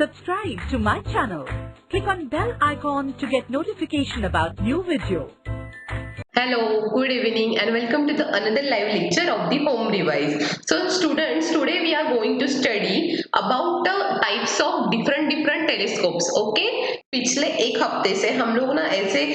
Subscribe to my channel. Click on bell icon to get notification about new video. Hello, good evening and welcome to the another live lecture of the Home Revise. So students, today we are going to study about the types of different telescopes. Okay? पिछले एक हफ्ते से हम लोग ना ऐसे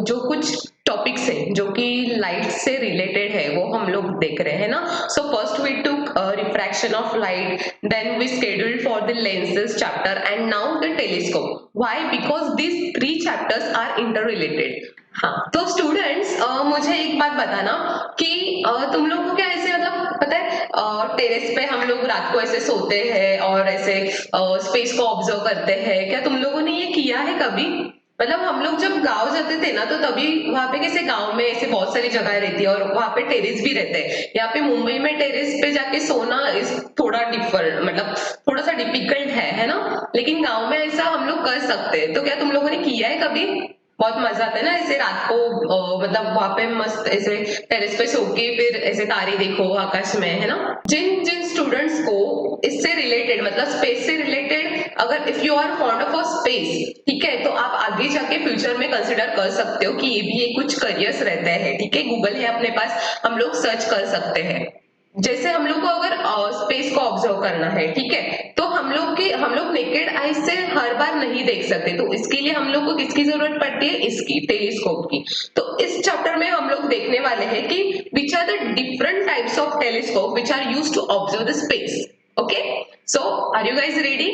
जो कुछ टॉपिक्स हैं जो कि लाइट से रिलेटेड है वो हम लोग देख रहे हैं ना. So first we took refraction of light, then we scheduled for the lenses chapter and now the telescope. Why? Because these three chapters are interrelated. हाँ, तो स्टूडेंट्स मुझे एक बात बताना कि तुम लोगों को क्या ऐसे मतलब पता है टेरेस पे हम लोग रात को ऐसे सोते हैं और ऐसे स्पेस को ऑब्जर्व करते हैं. क्या तुम लोगों ने ये किया है कभी? मतलब हम लोग जब गांव जाते थे ना तो तभी वहां पे कैसे गांव में ऐसे बहुत सारी जगह रहती है और वहां पे टेरेस भी रहते हैं. यहाँ पे मुंबई में टेरेस पे जाके सोना इस थोड़ा डिफर मतलब थोड़ा सा डिफिकल्ट है ना. लेकिन गांव में ऐसा हम लोग कर सकते हैं. तो क्या तुम लोगों ने किया है कभी? बहुत मजा आता है ना ऐसे रात को मतलब वहां पे मस्त ऐसे टेरेस पे सो के फिर ऐसे तारे देखो आकाश में, है ना. जिन जिन स्टूडेंट्स को इससे रिलेटेड मतलब स्पेस से रिलेटेड अगर if you are fond of a space, ठीक है, तो आप आगे जाके फ्यूचर में कंसिडर कर सकते हो कि ये भी एक कुछ करियर्स रहते हैं. ठीक है, गूगल है अपने पास, हम लोग सर्च कर सकते हैं. जैसे हम लोग को अगर स्पेस को ऑब्जर्व करना है, ठीक है, तो हम लोग नेकेड आई से हर बार नहीं देख सकते. तो इसके लिए हम लोग को किसकी जरूरत पड़ती है? इसकी, टेलीस्कोप की. तो इस चैप्टर में हम लोग देखने वाले हैं कि which are the different types of telescope which are used to observe the space. Okay, so are you guys ready?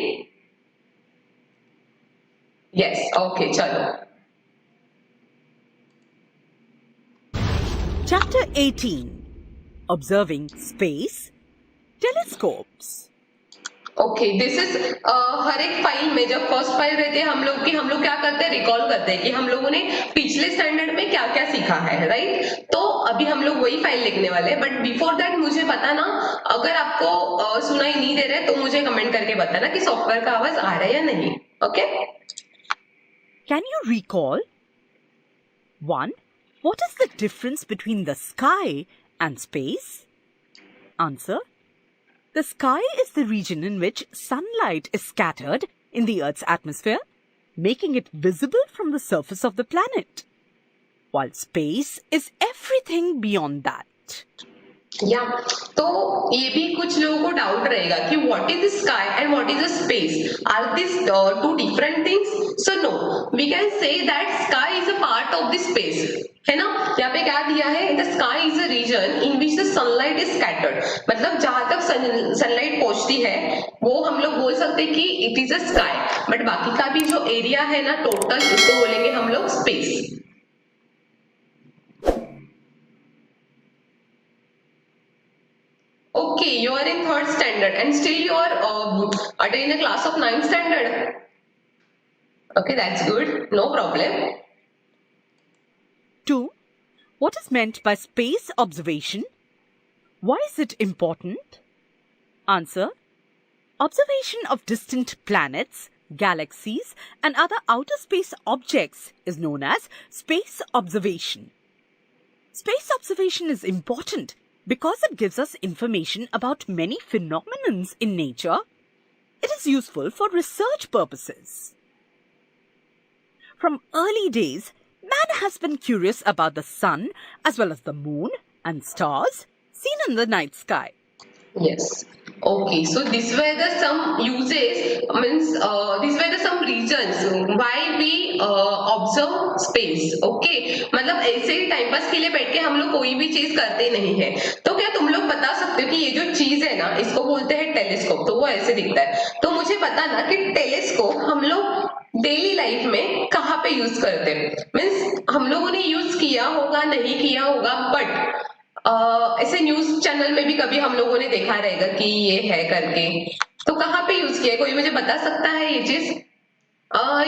Yes, okay, चलो. Chapter 18. Observing Space. Telescopes. Okay, this is हर एक फाइल में जब फर्स्ट फाइल रहती है हम लोग क्या करते हैं? रिकॉल करते हैं कि हम लोगों ने पिछले स्टैंडर्ड में क्या क्या सीखा है, राइट. तो अभी हम लोग वही फाइल लिखने वाले हैं. बट बिफोर दैट मुझे बताना, अगर आपको सुनाई नहीं दे रहा है तो मुझे कमेंट करके बताना कि सॉफ्टवेयर का आवाज आ रहा है या नहीं. Okay, Can you recall? 1. What is the difference between the sky and space? Answer. The sky is the region in which sunlight is scattered in the Earth's atmosphere, making it visible from the surface of the planet, while space is everything beyond that. या तो ये भी कुछ लोगों को doubt रहेगा कि what is the sky and what is the space. Are this two different things? So no, we can say that sky is a part of the space, है ना. यहाँ पे क्या दिया है? The sky is a region in which the sunlight is scattered. मतलब जहां तक सनलाइट पहुंचती है वो हम लोग बोल सकते हैं कि it is a sky. But बाकी का भी जो एरिया है ना टोटल, उसको बोलेंगे हम लोग space. Okay, you are in third standard and still you are attending a class of ninth standard. Okay, that's good. No problem. 2. What is meant by space observation? Why is it important? Answer. Observation of distant planets, galaxies, and other outer space objects is known as space observation. Space observation is important because it gives us information about many phenomena in nature. It is useful for research purposes. From early days, man has been curious about the sun as well as the moon and stars seen in the night sky. Yes. Okay, so these were the some uses, means these were the some reasons why we observe space. Okay, मतलब ऐसे ही time pass के लिए बैठ के हम लोग कोई भी चीज करते नहीं है. तो क्या तुम लोग बता सकते हो कि ये जो चीज है ना इसको बोलते हैं टेलीस्कोप. तो वो ऐसे दिखता है. तो मुझे बताना कि टेलीस्कोप हम लोग डेली लाइफ में कहाँ पे यूज करते हैं. मीन्स हम लोगों ने यूज किया होगा, नहीं किया होगा, बट ऐसे न्यूज चैनल में भी कभी हम लोगों ने देखा रहेगा कि ये है करके. तो कहाँ पे यूज किया है? कोई मुझे बता सकता है ये चीज?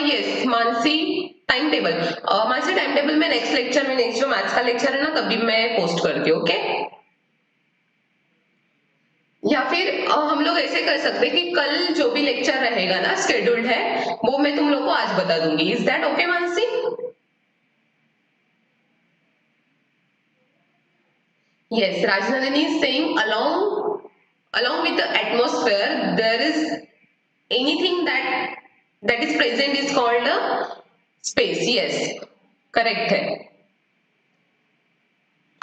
Yes, Mansi time table. Mansi time table में नेक्स्ट लेक्चर में, नेक्स्ट जो मैथ्स का लेक्चर है ना तभी मैं पोस्ट करती हूँ. ओके, या फिर हम लोग ऐसे कर सकते हैं कि कल जो भी लेक्चर रहेगा ना शेड्यूल्ड है वो मैं तुम लोग को आज बता दूंगी. Is that okay Mansi? Yes, Rajnandini is saying along with the atmosphere there is anything that is present is called a space. Yes, correct है.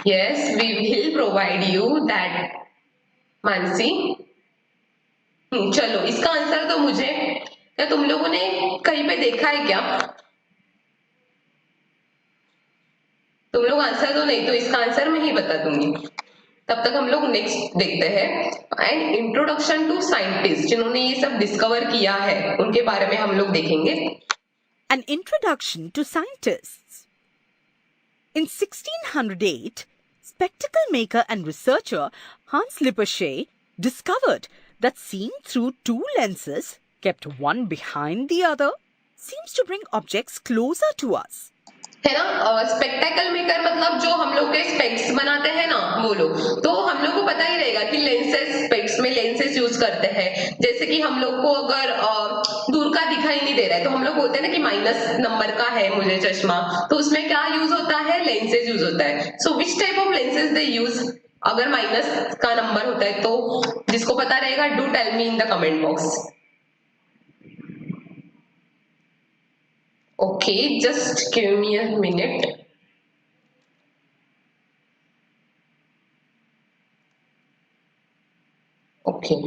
Yes, we will provide you that, Mansi. चलो इसका आंसर तो मुझे, क्या तुम लोगों ने कहीं पे देखा है क्या? तुम लोग आंसर तो नहीं, तो इसका आंसर मैं ही बता दूंगी. तब तक हम लोग नेक्स्ट देखते हैं. एंड इंट्रोडक्शन टू साइंटिस्ट, जिन्होंने ये सब डिस्कवर किया है उनके बारे में हम लोग देखेंगे. An introduction to scientists. In 1608, spectacle maker and researcher Hans Lippershey discovered that seeing through two lenses, kept one behind the other, seems to bring objects closer to us. है ना. स्पेक्टेकल मेकर मतलब जो हम लोग के specs बनाते हैं ना वो लोग, तो हम लोग को पता ही रहेगा कि लेंसेज, स्पेक्स में लेंसेज यूज करते हैं. जैसे कि हम लोग को अगर दूर का दिखाई नहीं दे रहा है तो हम लोग बोलते हैं ना कि माइनस नंबर का है मुझे चश्मा, तो उसमें क्या यूज होता है? लेंसेज यूज होता है. So which type of lenses they use अगर माइनस का नंबर होता है? तो जिसको पता रहेगा do tell me in the comment box. Okay, just give me a minute. Okay.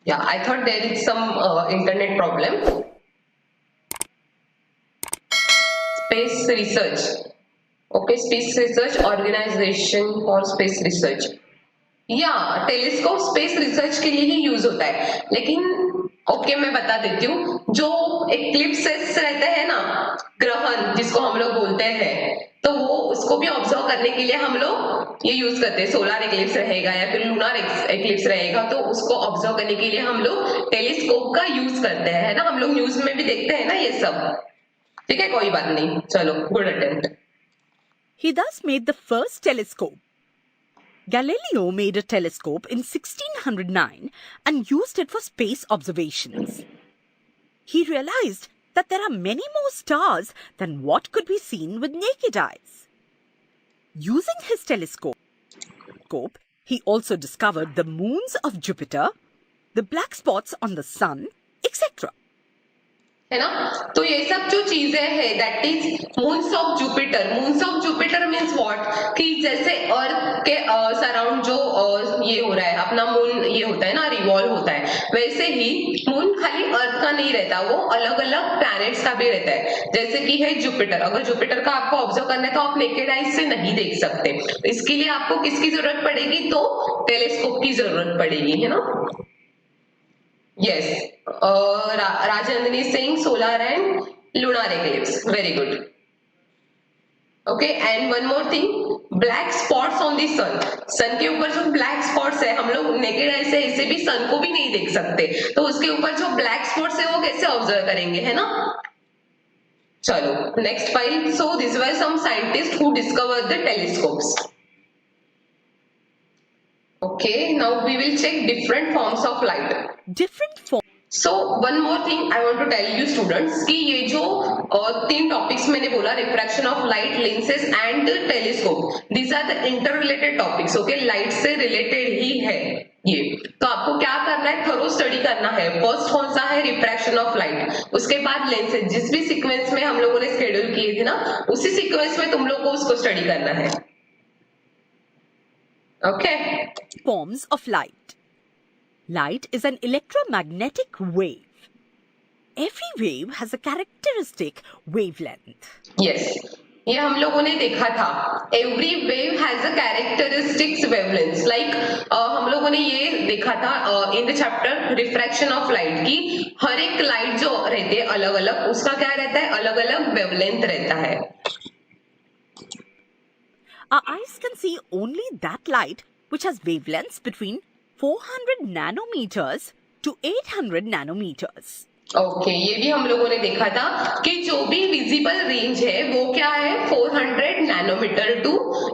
Yeah, I thought there is some internet problem. Space research. Okay, space research organization for space research. या telescope space research के लिए ही use होता है. लेकिन okay, मैं बता देती हूँ, जो एक्लिप्सेस रहते हैं ना, ग्रहण जिसको हम लोग बोलते हैं, तो वो उसको भी ऑब्जर्व करने के लिए हम लोग ये यूज करते हैं. सोलर एक्लिप्स रहेगा या फिर लूनर एक्लिप्स रहेगा, तो उसको ऑब्जर्व करने के लिए हम लोग टेलीस्कोप का यूज करते हैं, है ना. हम लोग न्यूज में भी देखते हैं ना ये सब. ठीक है, कोई बात नहीं. चलो, good attempt. He thus made the first telescope. Galileo made a telescope in 1609 and used it for space observations. He realized that there are many more stars than what could be seen with naked eyes. Using his telescope, he also discovered the moons of Jupiter, the black spots on the sun, etc. है ना. तो ये सब जो चीजें हैं that is moons of Jupiter. Moons of Jupiter means what, कि जैसे अर्थ के सराउंड जो ये हो रहा है अपना मून, ये होता है ना, रिवॉल्व होता है, वैसे ही मून खाली अर्थ का नहीं रहता, वो अलग अलग प्लैनेट्स का भी रहता है. जैसे कि है जुपिटर. अगर जुपिटर का आपको ऑब्जर्व करना है तो आप नेकेड आइज से नहीं देख सकते. इसके लिए आपको किसकी जरूरत पड़ेगी? तो टेलीस्कोप की जरूरत पड़ेगी, है ना. Yes, Rajandani is saying solar and lunar eclipse. Very good. Okay, and one more thing, black spots on the sun. सन के ऊपर जो black spots है, हम लोग naked eye से ऐसे भी सन को भी नहीं देख सकते, तो उसके ऊपर जो black spots है वो कैसे ऑब्जर्व करेंगे, है ना. चलो, next file. So these were some scientists who discovered the telescopes. Okay, now we will check different forms of light. Different forms. So one more thing I want to tell you students कि ये जो तीन topics मैंने बोला, refraction of light, lenses and telescope, these are the interrelated topics. Okay, light से related ही है ये. तो आपको क्या करना है? थोरो स्टडी करना है. फर्स्ट कौन सा है? Refraction of light. उसके बाद लेंसेज. जिस भी सीक्वेंस में हम लोगों ने शेड्यूल किए थे ना, उसी सीक्वेंस में तुम लोग को उसको स्टडी करना है. Okay. Forms of light. Light is an electromagnetic wave. Every wave has a characteristic wavelength. Yes. ये हम लोगों ने देखा था. Every wave has a characteristics wavelength. Like हम लोगों ने ये देखा था in the chapter refraction of light कि हर एक लाइट जो रहती है अलग अलग, उसका क्या रहता है? अलग अलग वेवलेंथ रहता है. Our eyes can see only that light which has wavelengths between 400 nanometers to 800 nanometers. Okay, ये भी हम लोगों ने देखा था कि जो भी विजिबल रेंज है वो क्या है? 400 नैनो नैनोमीटर टू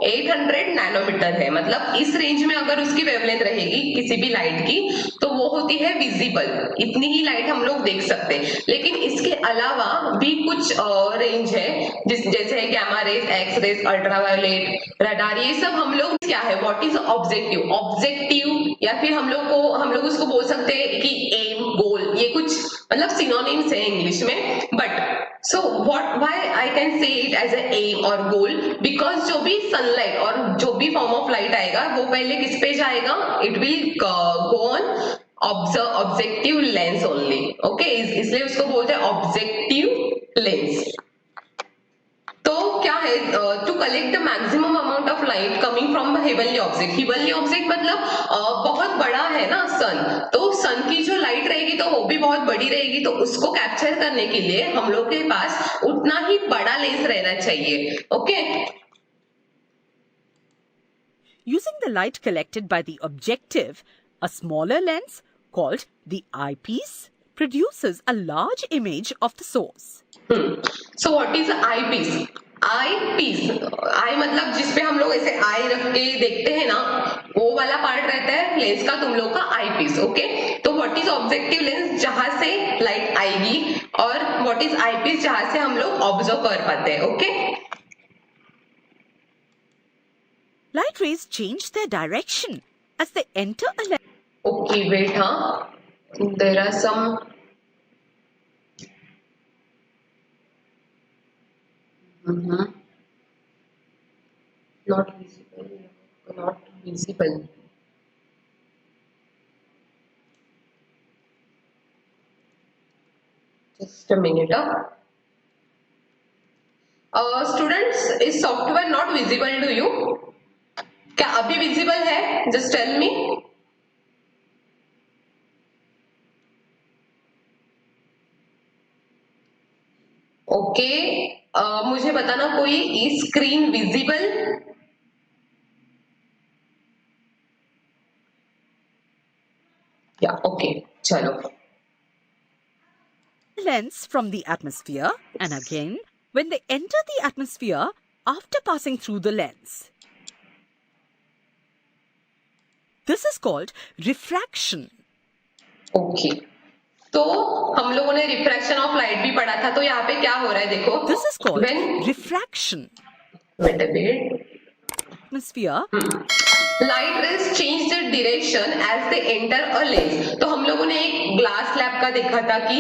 800 नैनोमीटर है, मतलब इस रेंज में अगर उसकी वेवलेंथ रहेगी किसी भी लाइट की तो वो होती है विजिबल, इतनी ही लाइट हम लोग देख सकते हैं। लेकिन इसके अलावा भी कुछ रेंज है जैसे gamma rays, X rays, ultraviolet, radar, ये सब हम लोग क्या है, व्हाट इज ऑब्जेक्टिव, ऑब्जेक्टिव या फिर हम लोग उसको बोल सकते हैं कि एम, गोल, ये कुछ मतलब सिनोनिम्स है इंग्लिश में। But so why I can say it as a aim और गोल, बिकॉज जो भी सनलाइट और जो भी फॉर्म ऑफ लाइट आएगा वो पहले किस पे जाएगा, it will go on objective lens only. Okay, इसलिए उसको बोलते हैं ऑब्जेक्टिव लेंस। तो क्या है, to collect the maximum amount of light coming from heavenly object, heavenly object मतलब बहुत बड़ा है ना सन, तो सन की जो लाइट रहेगी तो वो भी बहुत बड़ी रहेगी, तो उसको कैप्चर करने के लिए हम लोग के पास उतना ही बड़ा लेंस रहना चाहिए। Okay, Using the light collected by the objective, a smaller lens called the eyepiece produces a large image of the source. So what is eyepiece? Eyepiece, eye मतलब जिसपे हम लोग ऐसे आई रख के देखते हैं ना, वो वाला पार्ट रहता है लेंस का तुम लोग का आई पीस। ओके, तो व्हाट इज ऑब्जेक्टिव लेंस, जहां से लाइट आएगी, और व्हाट इज आई पीस, जहां से हम लोग ऑब्जर्व कर पाते हैं। Okay, Light rays change their direction as they enter a lens. Okay wait, हाँ, there are some not visible, not visible. Just a minute. Students, is software not visible to you? क्या अभी visible है? Just tell me. Okay, मुझे बताना कोई screen visible? या okay, चलो। Lens from the atmosphere, and again when they enter the atmosphere after passing through the lens. This is called refraction. Okay, तो हम लोगों ने रिफ्रैक्शन ऑफ लाइट भी पढ़ा था, तो यहाँ पे क्या हो रहा है देखो, This is called when refraction. wait a bit, Atmosphere. Light rays change the direction as they enter a lens. तो हम लोगों ने एक ग्लास स्लैब का देखा था कि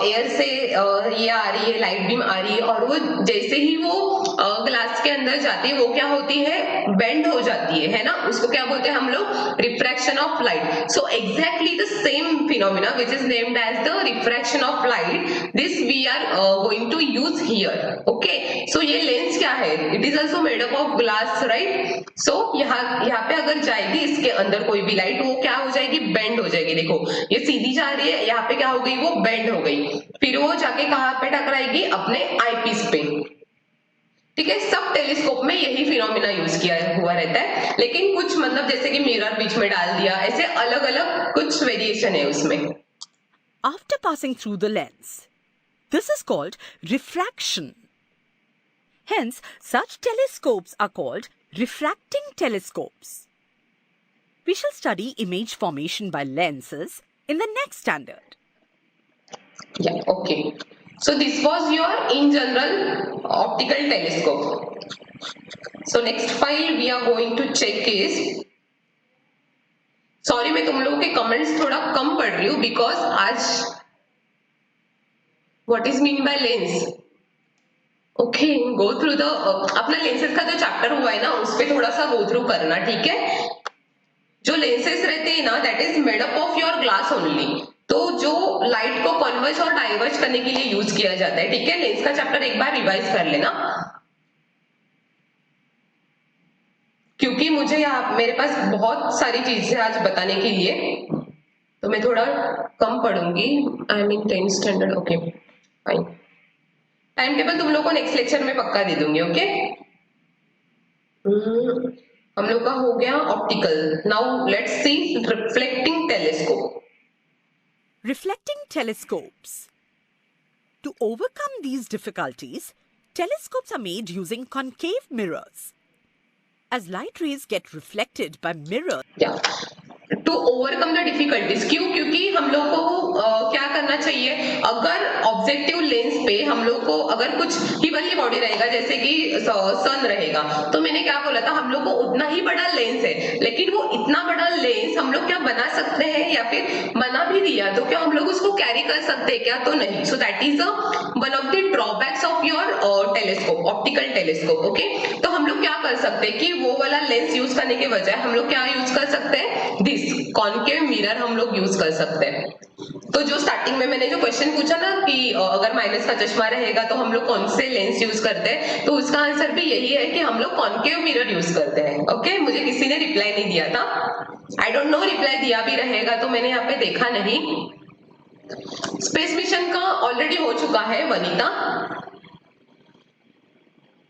एयर से ये आ रही है, लाइट बीम आ रही है, और वो जैसे ही वो ग्लास के अंदर जाती है वो क्या होती है, बेंड हो जाती है ना, उसको क्या बोलते हैं हम लोग, refraction of light. So exactly the same phenomena which is named as the refraction of light, this we are going to use here. Okay, so ये लेंस क्या है, it is also made up of glass, right. So यहाँ पे अगर जाएगी इसके अंदर कोई भी लाइट, वो क्या हो जाएगी, बेंड हो जाएगी। देखो ये सीधी जा रही है, यहाँ पे क्या हो गई, वो बेंड हो गई, फिर वो जाके कहाँ पे टकराएगी, अपने आईपीस पे। ठीक है, सब टेलीस्कोप में यही फिनोमिना यूज किया हुआ रहता है, लेकिन कुछ मतलब जैसे कि मिरर बीच में डाल दिया, ऐसे अलग अलग कुछ वेरिएशन है उसमें। After passing through the lens. This is called refraction. Hence, such telescopes are called refracting telescopes. We shall study image formation by lenses in the next standard. Yeah, okay. So this was your in general optical telescope. So next file we are going to check is, sorry मैं तुम लोगों के comments थोड़ा कम पढ़ रही हूँ because आज what is mean by lens. Okay, go through the अपना लेंसेज का जो चैप्टर हुआ है ना उस पे थोड़ा सा गो थ्रू करना, ठीक है। जो लेंसेज रहते हैं ना, that is made up of your glass only, तो जो लाइट को कन्वर्ज और डाइवर्ज करने के लिए यूज किया जाता है, ठीक है। लेंस का चैप्टर एक बार रिवाइज कर लेना, क्योंकि मुझे यहाँ मेरे पास बहुत सारी चीजें आज बताने के लिए, तो मैं थोड़ा कम पढ़ूंगी। I mean 10th standard, okay fine. Time table तुम लोग को नेक्स्ट लेक्चर में पक्का दे दूंगी, ओके। हम लोग का हो गया optical. Now let's see reflecting telescope. Reflecting telescopes. To overcome these difficulties, Telescopes are made using concave mirrors. As light rays get reflected by mirrors, to overcome the difficulties, क्यों? क्योंकि हम लोग को क्या करना चाहिए, अगर ऑब्जेक्टिव लेंस पे हम लोग को अगर कुछ ही वाली बॉडी रहेगा, जैसे कि सन रहेगा, तो मैंने क्या बोला था, हम लोग को उतना ही बड़ा लेंस है, लेकिन वो इतना बड़ा लेंस हम लोग क्या बना सकते हैं, या फिर बना भी दिया तो क्या हम लोग उसको कैरी कर सकते हैं क्या? तो नहीं. So that is one of the drawbacks of your telescope, optical telescope. Okay, तो हम लोग क्या कर सकते हैं कि वो वाला लेंस यूज करने के बजाय हम लोग क्या यूज कर सकते हैं, दिस कॉन्केव मिरर हम लोग यूज कर सकते हैं. तो जो स्टार्टिंग में मैंने जो क्वेश्चन पूछा ना कि अगर माइनस का चश्मा रहेगा तो हम लोग कौन से लेंस यूज करते हैं, तो उसका आंसर भी यही है कि हम लोग कॉन्केव मिरर यूज करते हैं. ओके, मुझे किसी ने रिप्लाई नहीं दिया था. आई डोंट नो रिप्लाई दिया भी रहेगा तो मैंने यहाँ पे देखा नहीं. स्पेस मिशन का ऑलरेडी हो चुका है वनीता.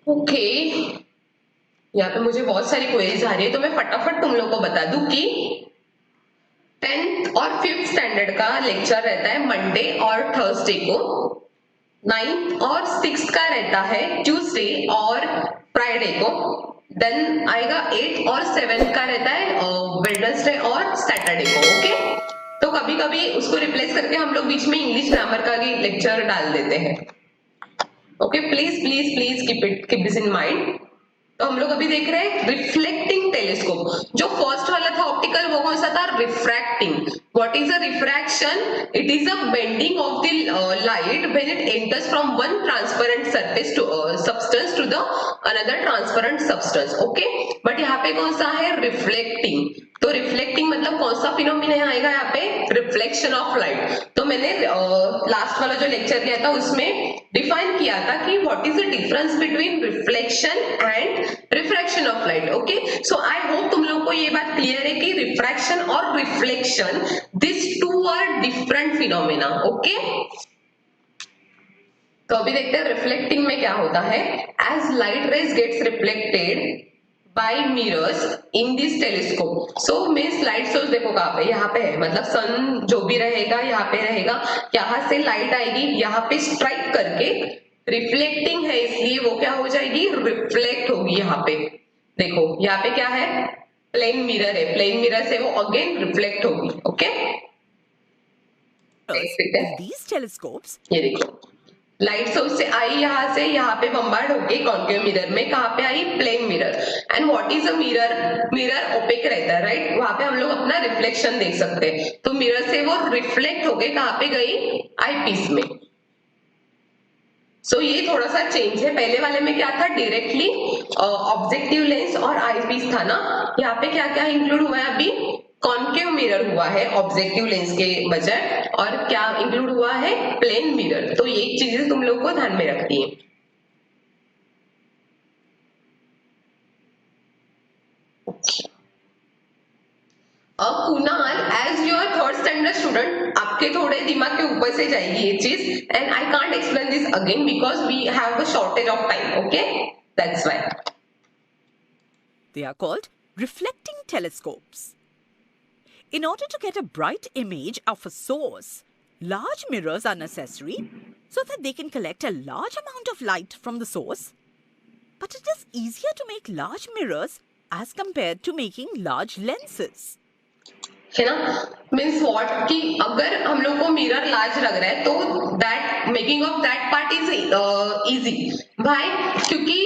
ओके, यहाँ पे मुझे बहुत सारी क्वेरीज आ रही है तो मैं फटाफट तुम लोग को बता दूं कि 10th और 5th स्टैंडर्ड का लेक्चर रहता है मंडे और थर्सडे को. 9th और 6th का रहता है ट्यूसडे और फ्राइडे को. देन आएगा 8th और 7th का रहता है वेडनेसडे और सैटरडे को. ओके, तो कभी कभी उसको रिप्लेस करके हम लोग बीच में इंग्लिश ग्रामर का भी लेक्चर डाल देते हैं. Okay, please please please keep this in mind. तो हम लोग अभी देख रहे हैं रिफ्लेक्टिंग टेलीस्कोप. जो फर्स्ट वाला था ऑप्टिकल, वो कौन सा था? Refracting. What is a refraction? It is a bending of the light when it enters from one transparent surface to substance to the another transparent substance. Okay, but यहाँ पे कौन सा है? रिफ्लेक्टिंग. तो रिफ्लेक्टिंग मतलब कौन सा फिनोमिना आएगा यहाँ पे? Reflection of light. तो मैंने लास्ट वाला जो लेक्चर किया था उसमें डिफाइन किया था कि what is the difference between reflection and refraction of light. Okay, so I hope तुम लोग को ये बात क्लियर है कि रिफ्रैक्शन और reflection, this two are different phenomena. Okay, तो अभी देखते हैं रिफ्लेक्टिंग में क्या होता है. As light rays gets reflected by mirrors in this telescope. So means light source देखो कहाँ पे, यहाँ पे है, मतलब सन जो भी रहेगा यहाँ पे रहेगा, यहाँ से लाइट आएगी, यहाँ पे स्ट्राइक करके रिफ्लेक्टिंग है इसलिए वो क्या हो जाएगी? रिफ्लेक्ट होगी. यहाँ पे देखो, यहाँ पे क्या है? प्लेन मिरर है, प्लेन मिरर से वो अगेन रिफ्लेक्ट होगी. ओके, in these telescopes, ये देखो लाइट सोर्स से आई, यहाँ से यहाँ पे बम्बार्ड होके कॉन्केव मिरर में कहाँ पे आई? Plane mirror. And what is a mirror? Mirror opaque रहता है, राइट? वहां पे हम लोग अपना रिफ्लेक्शन देख सकते हैं. तो मिरर से वो रिफ्लेक्ट होके कहाँ पे गई? आई पीस में. सो ये थोड़ा सा चेंज है. पहले वाले में क्या था? डायरेक्टली ऑब्जेक्टिव लेंस और आई पीस था ना. यहाँ पे क्या क्या इंक्लूड हुआ है? अभी कॉन्केव मिरर हुआ है ऑब्जेक्टिव लेंस के बजाय, और क्या इंक्लूड हुआ है? Plane mirror. तो ये चीजें तुम लोग को ध्यान में रखनी है. Kunal, as your third standard student, आपके थोड़े दिमाग के ऊपर से जाएगी ये चीज, and I can't explain this again because we have a shortage of time. Okay, that's why. they are called reflecting telescopes. In order to get a bright image of a source, large mirrors are necessary so that they can collect a large amount of light from the source. But it is easier to make large mirrors as compared to making large lenses. है ना? Means what कि अगर हम लोग को mirror large लग रहा है तो that making of that part is easy. भाई, क्योंकि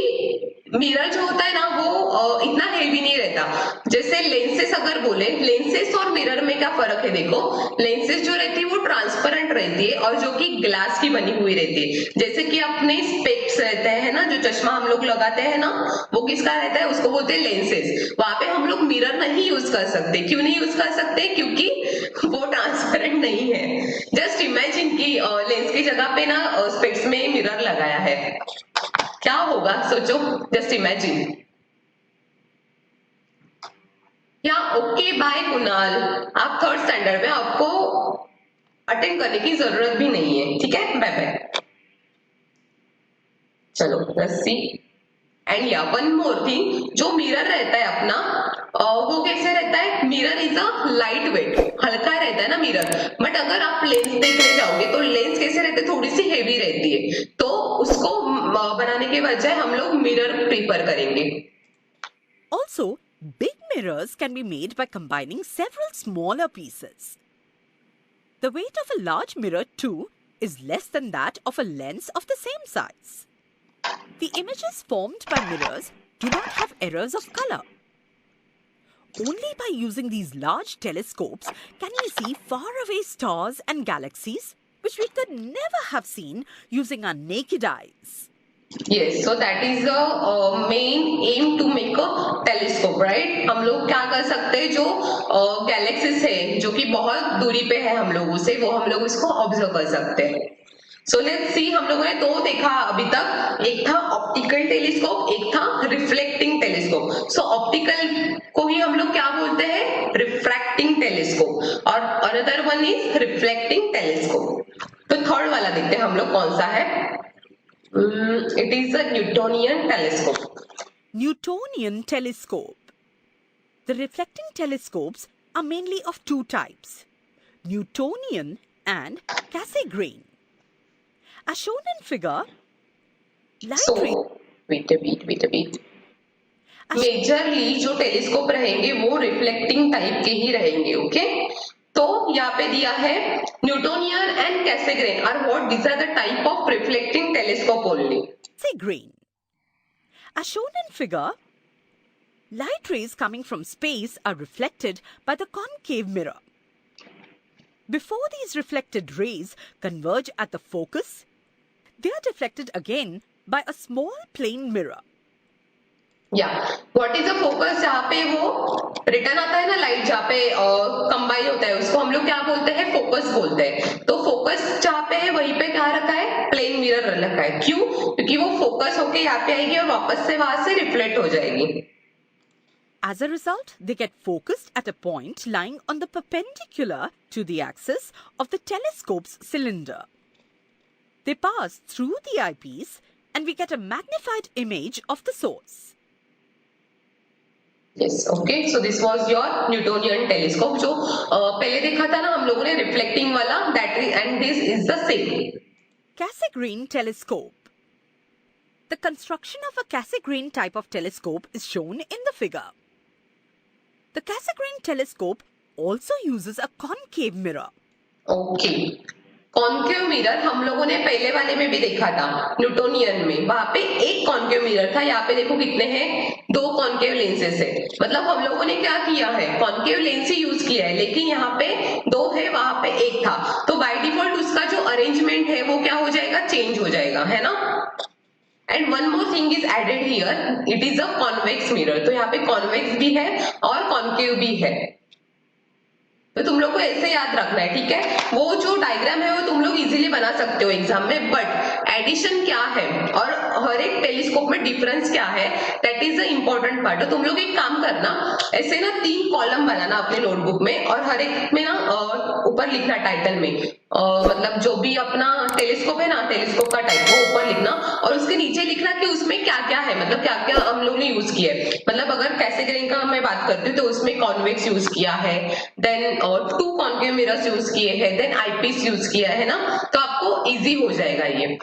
मिरर जो होता है ना वो इतना हेवी नहीं रहता. जैसे लेंसेस अगर बोले, लेंसेस और मिरर में क्या फर्क है? देखो, लेंसेस जो रहती है वो ट्रांसपेरेंट रहती है और जो कि ग्लास की बनी हुई रहती है. जैसे कि अपने स्पेक्स रहते हैं ना, जो चश्मा हम लोग लगाते हैं ना, वो किसका रहता है? उसको बोलते हैं लेंसेस. वहां पे हम लोग मिरर नहीं यूज कर सकते. क्यों नहीं यूज कर सकते? क्योंकि वो ट्रांसपेरेंट नहीं है. जस्ट इमेजिन कि लेंस की जगह पे ना स्पेक्स में मिरर लगाया है, क्या होगा? सोचो, जस्ट इमेजिन. क्या? ओके, बाय कुणाल, आप थर्ड स्टैंडर्ड में, आपको अटेंड करने की जरूरत भी नहीं है. ठीक है, बाय बाय. चलो, लेट्स सी. एंड या वन मोर थिंग, जो मिरर रहता है अपना वो कैसे रहता है, mirror is a light weight, हल्का रहता है ना मिरर, बट अगर आप लेंस देखने जाओगे तो लेंस कैसे रहते हैं, थोड़ी सी हेवी रहती है, तो उसको बनाने के बजाय हम लोग मिरर प्रीफर करेंगे. Also, big mirrors can be made by combining several smaller pieces. The weight of a large mirror, too, is less than that of a lens of the same size. The images formed by mirrors do not have errors of color. Only by using these large telescopes can we see faraway stars and galaxies which we could never have seen using our naked eyes. Yes, so that is the main aim to make a telescope, right? हम लोग क्या कर सकते हैं, जो galaxies है जो कि बहुत दूरी पे है हम लोगों से, वो हम लोग इसको ऑब्जर्व कर सकते हैं. सो लेट्स सी, हम लोगों ने दो देखा अभी तक, एक था ऑप्टिकल टेलीस्कोप, एक था रिफ्लेक्टिंग टेलीस्कोप. सो ऑप्टिकल को ही हम लोग क्या बोलते हैं, रिफ्रैक्टिंग टेलीस्कोप, और another one is reflecting telescope. तो थर्ड वाला देखते हैं हम लोग कौन सा है. It is a Newtonian telescope. Newtonian telescope. The reflecting telescopes are mainly of two types, Newtonian and Cassegrain. As shown in figure, light rays... wait a bit. Majorly जो टेलीस्कोप रहेंगे वो रिफ्लेक्टिंग टाइप के ही रहेंगे, okay. तो यहाँ पे दिया है Newtonian and Cassegrain are what, these are the type of reflecting telescope only. Cassegrain. As shown in figure, light rays coming from space are reflected by the concave mirror. Before these reflected rays converge at the focus, they are deflected again by a small plane mirror. What is a focus, जहाँ पे वो return आता है ना light, जहाँ पे combine होता है, उसको हम लोग क्या बोलते हैं, फोकस बोलते हैं. तो फोकस जहाँ पे है वहीं पे क्या रखा है, प्लेन मिरर रखा है. क्यों, क्योंकि वो फोकस होके यहाँ पे आएगी और वापस से वहां से रिफ्लेक्ट हो जाएगी. As a result, they get focused at a point lying on the perpendicular to the axis of the telescope's cylinder. They pass through the eyepiece and we get a magnified image of the source. Yes, okay. So this was your Newtonian telescope. जो पहले देखा था ना हम लोगों ने reflecting वाला, that and this is the same. Cassegrain telescope. The construction of a Cassegrain type of telescope is shown in the figure. The Cassegrain telescope also uses a concave mirror. Okay. Concave mirror हम लोगों ने पहले वाले में भी देखा था, Newtonian में, वहां पे एक कॉन्केव मिरर था. यहाँ पे देखो कितने हैं, दो कॉन्केव लेंसेज है. मतलब हम लोगों ने क्या किया है, कॉन्केव लेंस ही यूज किया है, लेकिन यहाँ पे दो है, वहां पे एक था. तो बाय डिफॉल्ट उसका जो अरेंजमेंट है वो क्या हो जाएगा, चेंज हो जाएगा, है ना. And one more thing is added here, it is a convex mirror. तो यहाँ पे कॉन्वेक्स भी है और कॉन्केव भी है. तो तुम लोग को ऐसे याद रखना है, ठीक है. वो जो डायग्राम है वो तुम लोग इजीली बना सकते हो एग्जाम में, बट एडिशन क्या है और हर एक टेलीस्कोप में डिफरेंस क्या है, that is the important part. तो तुम लोग एक काम करना, ऐसे ना 3 कॉलम बनाना अपने नोटबुक में, और हर एक में ना ऊपर लिखना टाइटल में, मतलब जो भी अपना टेलीस्कोप है ना, टेलीस्कोप का टाइप वो ऊपर लिखना, और उसके नीचे लिखना कि उसमें क्या क्या है, मतलब क्या क्या हम लोग ने यूज किया है. मतलब अगर कैसेग्रेन का मैं बात करती हूँ तो उसमें कॉन्वेक्स यूज किया है, देन 2 कॉन्केव मिरर्स यूज किए हैं, देन आईपीस यूज किया है ना, तो आपको इजी हो जाएगा ये.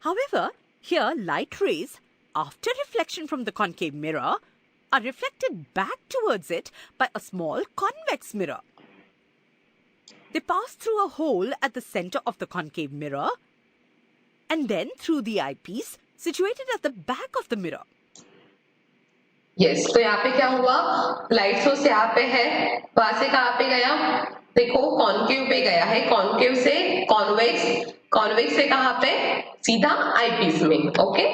However, here light rays, after reflection from the concave mirror, are reflected back towards it by a small convex mirror. They pass through a hole at the center of the concave mirror and then through the eyepiece situated at the back of the mirror. Yes, तो यहाँ पे क्या हुआ, light source यहाँ पे है, वहां से कहाँ पे गया, देखो कॉन्केव पे गया है, कॉन्केव से कॉन्वेक्स, कॉन्वेक्स से कहाँ पे, सीधा आईपीस में, ओके.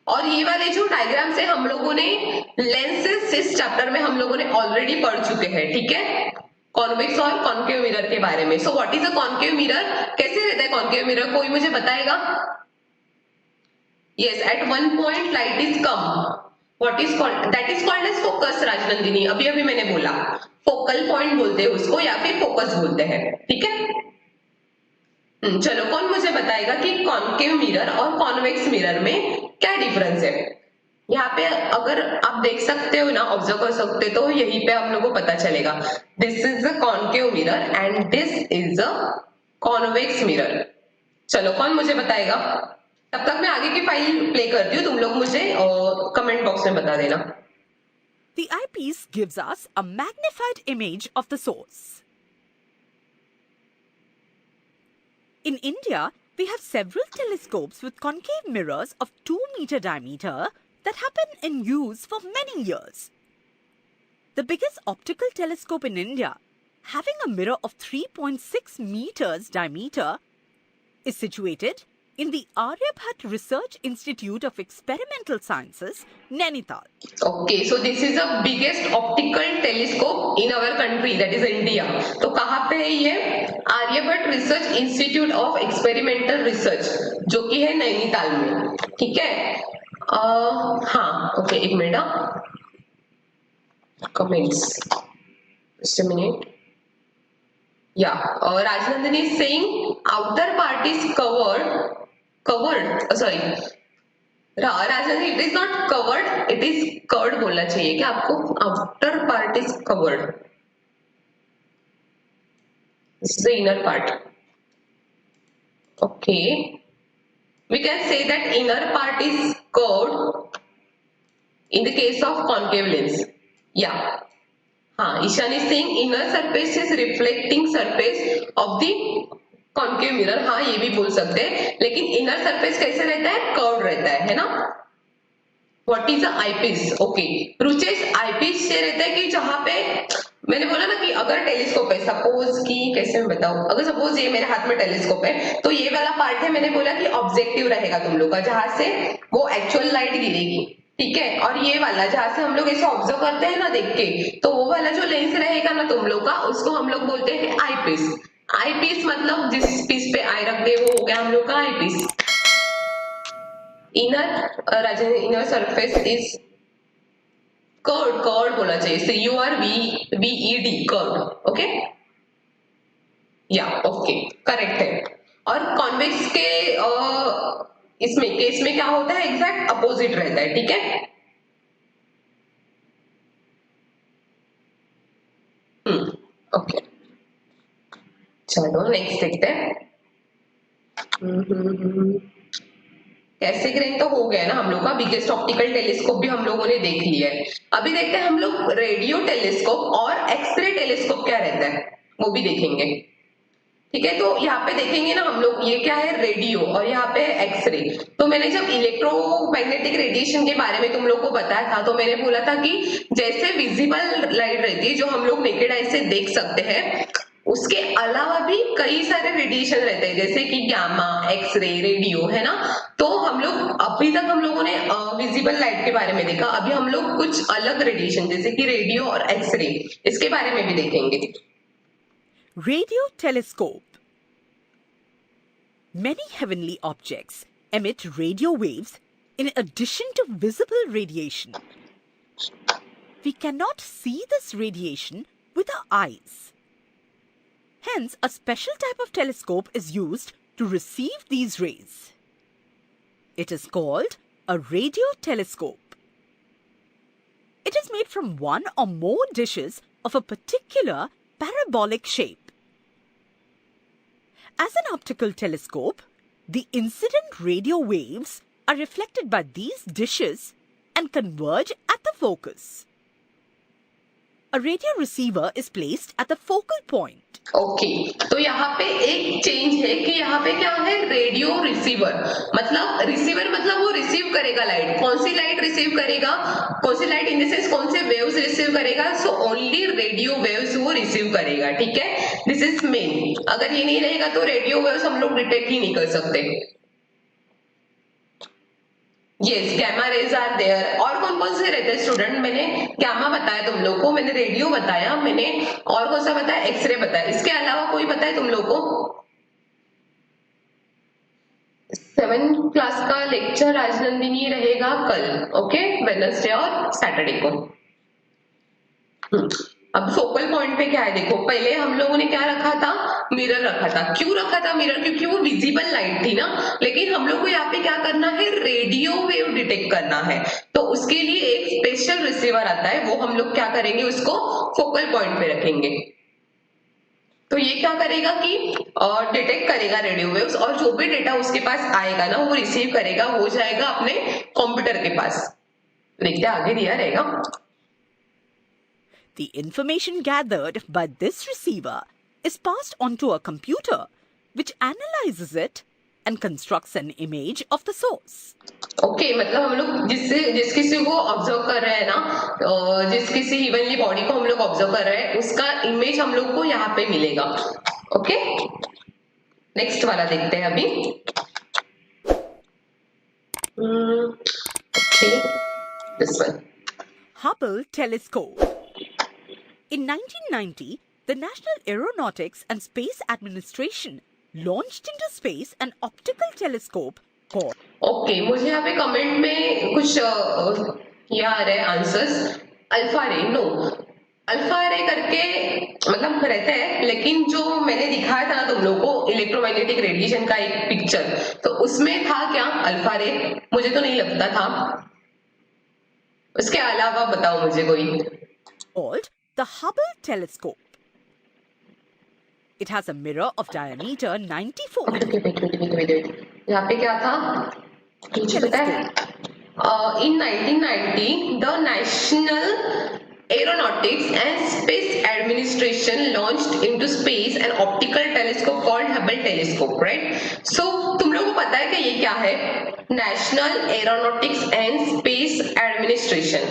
और ये वाले जो डायग्राम से हम लोगों ने लेंसेज इस चैप्टर में हम लोगों ने ऑलरेडी पढ़ चुके हैं, ठीक है, कॉन्वेक्स और कॉन्केव मिरर के बारे में. सो what is a concave mirror, कैसे रहता है कॉन्केव मिरर, कोई मुझे बताएगा. Yes, at one point light is come. What is called? That is called as focus, Rajnandini. अभी अभी मैंने बोला, फोकल पॉइंट बोलते हैं उसको या फिर फोकस बोलते हैं, ठीक है. चलो कौन मुझे बताएगा कि कॉनकेव मिरर और कॉन्वेक्स मिरर में क्या डिफरेंस है। यहाँ पे अगर आप देख सकते हो ना, ऑब्जर्व कर सकते हो, तो यहीं पे हम लोग को पता चलेगा this is a concave mirror and this is a convex mirror. चलो कौन मुझे बताएगा। तब तक मैं आगे की फाइल प्ले करती हूँ, तुम लोग मुझे कमेंट बॉक्स में बता देना। The eyepiece gives us a magnified image of the source. In India, we have several telescopes with concave mirrors of 2-meter diameter that have been in use for many years. The biggest optical telescope in India, having a mirror of 3.6 meters diameter, is situated in the Aryabhat Research Institute of Experimental Sciences, Nainital. Okay, so this is the biggest optical telescope in our country, that is India. तो कहाँ पे है ये? Aryabhatta research institute of experimental research, जो कि है नैनीताल में। ठीक है, हाँ ओके, एक minute, comments, just a minute. Yeah Rajnandini is saying outer part is covered sorry Rajnandini, it is not covered, it is curved बोलना चाहिए क्या आपको? Outer part is covered, this is the inner part. Okay, we can say that inner part is curved in the case of concave lens. Yeah, हाँ, Ishan is saying inner surface is reflecting surface of the concave mirror. हाँ, ये भी बोल सकते हैं, लेकिन inner surface कैसे रहता है? कर्व्ड रहता है ना। What is a eyepiece? Okay, Ruchesh eyepiece से रहता है कि जहां पे मैंने बोला ना कि अगर टेलीस्कोप है, सपोज कि कैसे मैं बताऊं, अगर सपोज ये मेरे हाथ में टेलीस्कोप है, तो ये वाला पार्ट है, मैंने बोला कि ऑब्जेक्टिव रहेगा तुम लोग का, जहां से वो एक्चुअल लाइट गिरेगी। ठीक है, और ये वाला जहां से हम लोग ऐसे ऑब्जर्व करते हैं ना देख के, तो वो वाला जो लेंस रहेगा ना तुम लोग का, उसको हम लोग बोलते हैं आई पीस। आई पीस मतलब जिस पीस पे आई रख दे वो हो गया हम लोग का eyepiece. Inner surface is curved बोला चाहिए, CURVED, curved. Okay, yeah okay, correct है। और कॉन्वेक्स के इसमें केस में क्या होता है? एग्जैक्ट अपोजिट रहता है। ठीक है, ओके, चलो नेक्स्ट देखते हैं। कैसे ग्रेन तो हो गया ना हम लोग का, बिगेस्ट ऑप्टिकल टेलीस्कोप भी हम लोगों ने देख लिया है। अभी देखते हैं हम लोग रेडियो टेलीस्कोप और एक्सरे टेलीस्कोप क्या रहता है, वो भी देखेंगे। ठीक है, तो यहाँ पे देखेंगे ना हम लोग, ये क्या है? रेडियो, और यहाँ पे एक्सरे। तो मैंने जब इलेक्ट्रोमैग्नेटिक रेडिएशन के बारे में तुम लोग को बताया था, तो मैंने बोला था कि जैसे विजिबल लाइट रहती है जो हम लोग नेकेड आई से देख सकते हैं, उसके अलावा भी कई सारे रेडिएशन रहते हैं, जैसे कि गामा, एक्सरे, रेडियो, है ना। तो हम लोग अभी तक हम लोगों ने विजिबल लाइट के बारे में देखा, अभी हम लोग कुछ अलग रेडिएशन जैसे कि रेडियो और एक्सरे, इसके बारे में भी देखेंगे। Radio telescope. Many heavenly objects emit radio waves in addition to visible radiation. We cannot see this radiation with our eyes. Hence, a special type of telescope is used to receive these rays. It is called a radio telescope. It is made from one or more dishes of a particular parabolic shape. As an optical telescope, the incident radio waves are reflected by these dishes and converge at the focus. A radio receiver is placed at the focal point. Okay, तो यहाँ पे एक change है कि यहाँ पे क्या है? Radio receiver. मतलब वो रिसीव करेगा लाइट। कौन सी लाइट रिसीव करेगा? कौन सी लाइट इन द सेंस कौन से वेव्स रिसीव करेगा? सो ओनली रेडियो वेव्स वो रिसीव करेगा। ठीक है, दिस इज मेन। अगर ये नहीं रहेगा तो रेडियो वेव्स हम लोग डिटेक्ट ही नहीं कर सकते। Yes, gamma rays are there. और कौन कौन से रहते हैं स्टूडेंट? मैंने गैमा बताया तुम लोग को, मैंने रेडियो बताया, मैंने और कौन सा बताया? एक्सरे बताया। इसके अलावा कोई बताए तुम लोग को? 7th क्लास का लेक्चर राजनंदिनी रहेगा कल, ओके, वेडनेसडे और सैटरडे को। अब फोकल पॉइंट पे क्या है, देखो पहले हम लोगों ने क्या रखा था, मिरर रखा था। क्यों रखा था मिरर, क्योंकि वो विजिबल लाइट थी ना। लेकिन हम लोग को यहाँ पे क्या करना है, रेडियो वेव डिटेक्ट करना है। तो उसके लिए एक स्पेशल रिसीवर आता है, वो हम लोग क्या करेंगे, उसको फोकल पॉइंट पे रखेंगे। तो ये क्या करेगा कि डिटेक्ट करेगा रेडियो वेव्स, और जो भी डेटा उसके पास आएगा ना, वो रिसीव करेगा, हो जाएगा अपने कंप्यूटर के पास। देखते आगे दिया रहेगा। The information gathered by this receiver is passed on to a computer, which analyzes it and constructs an image of the source. Okay मतलब हम लोग जिस किसी को ऑब्जर्व कर रहे हैं ना, जिस किसी इवनली बॉडी को हम लोग ऑब्जर्व कर रहे हैं, उसका इमेज हम लोग को यहाँ पे मिलेगा। ओके, नेक्स्ट वाला देखते हैं अभी। Okay, this one. Hubble Telescope. In 1990, the National Aeronautics and Space Administration launched into space an optical telescope called. Okay, मुझे यहाँ पे कमेंट में कुछ ये आ रहे answers. Alpha ray, no, alpha ray करके मतलब रहता है, लेकिन जो मैंने दिखाया था ना तुम लोगों को इलेक्ट्रोमैग्नेटिक रेडिएशन का एक पिक्चर, तो उसमें था क्या अल्फा रे, मुझे तो नहीं लगता था। उसके अलावा बताओ मुझे कोई। Called the Hubble Telescope. It has a mirror of diameter 94 inches. यहाँ पे क्या था मुझे पता है। In 1990, the National Aeronautics and Space Administration launched into space an optical telescope called Hubble Telescope, right? So तुम लोगों को पता है कि ये क्या है, National Aeronautics and Space Administration।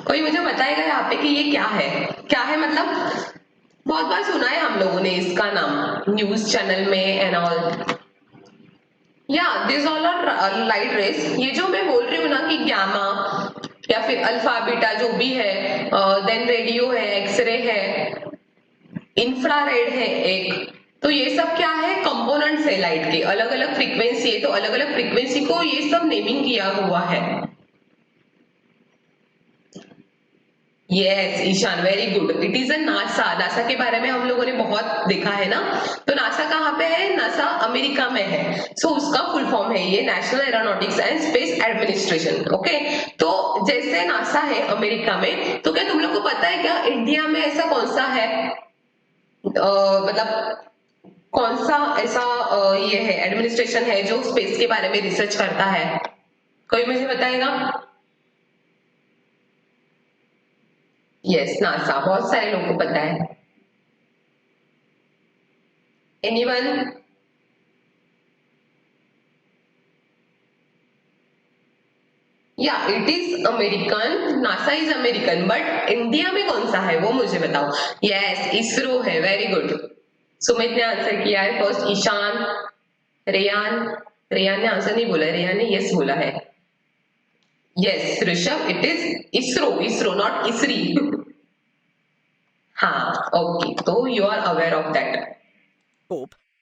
कोई मुझे बताएगा यहाँ पे कि ये क्या है, क्या है मतलब बहुत बार सुना है हम लोगों ने इसका नाम न्यूज चैनल में एंड ऑल। या this all are light rays. ये जो मैं बोल रही हूँ ना कि गैमा या फिर अल्फा बीटा जो भी है, देन रेडियो है, एक्सरे है, इंफ्रारेड है एक, तो ये सब क्या है, कंपोनेंट्स है लाइट के, अलग अलग फ्रीक्वेंसी है, तो अलग अलग फ्रीक्वेंसी को ये सब नेमिंग किया हुआ है। Yes Ishan, very good. It is a NASA. NASA के बारे में हम लोगों ने बहुत देखा है ना। तो नासा कहाँ पे है, नासा अमेरिका में है। सो उसका फुल फॉर्म है ये national aeronautics and space administration. Okay, तो जैसे नासा है अमेरिका में, तो क्या तुम लोग को पता है क्या इंडिया में ऐसा कौन सा है, मतलब कौन सा ऐसा ये है एडमिनिस्ट्रेशन है जो स्पेस के बारे में रिसर्च करता है, कोई मुझे बताएगा। यस नासा, बहुत सारे लोगों को पता है। एनीवन? या it is American, NASA is American, but India में कौन सा है वो मुझे बताओ। यस इसरो है, वेरी गुड। सुमित ने आंसर किया है फर्स्ट, ईशान, रेयान, रेयान ने आंसर नहीं बोला, रेयान ने यस बोला है। Yes Rishabh, it is ISRO, ISRO not इसरी। हाँ ओके, तो you are aware of that.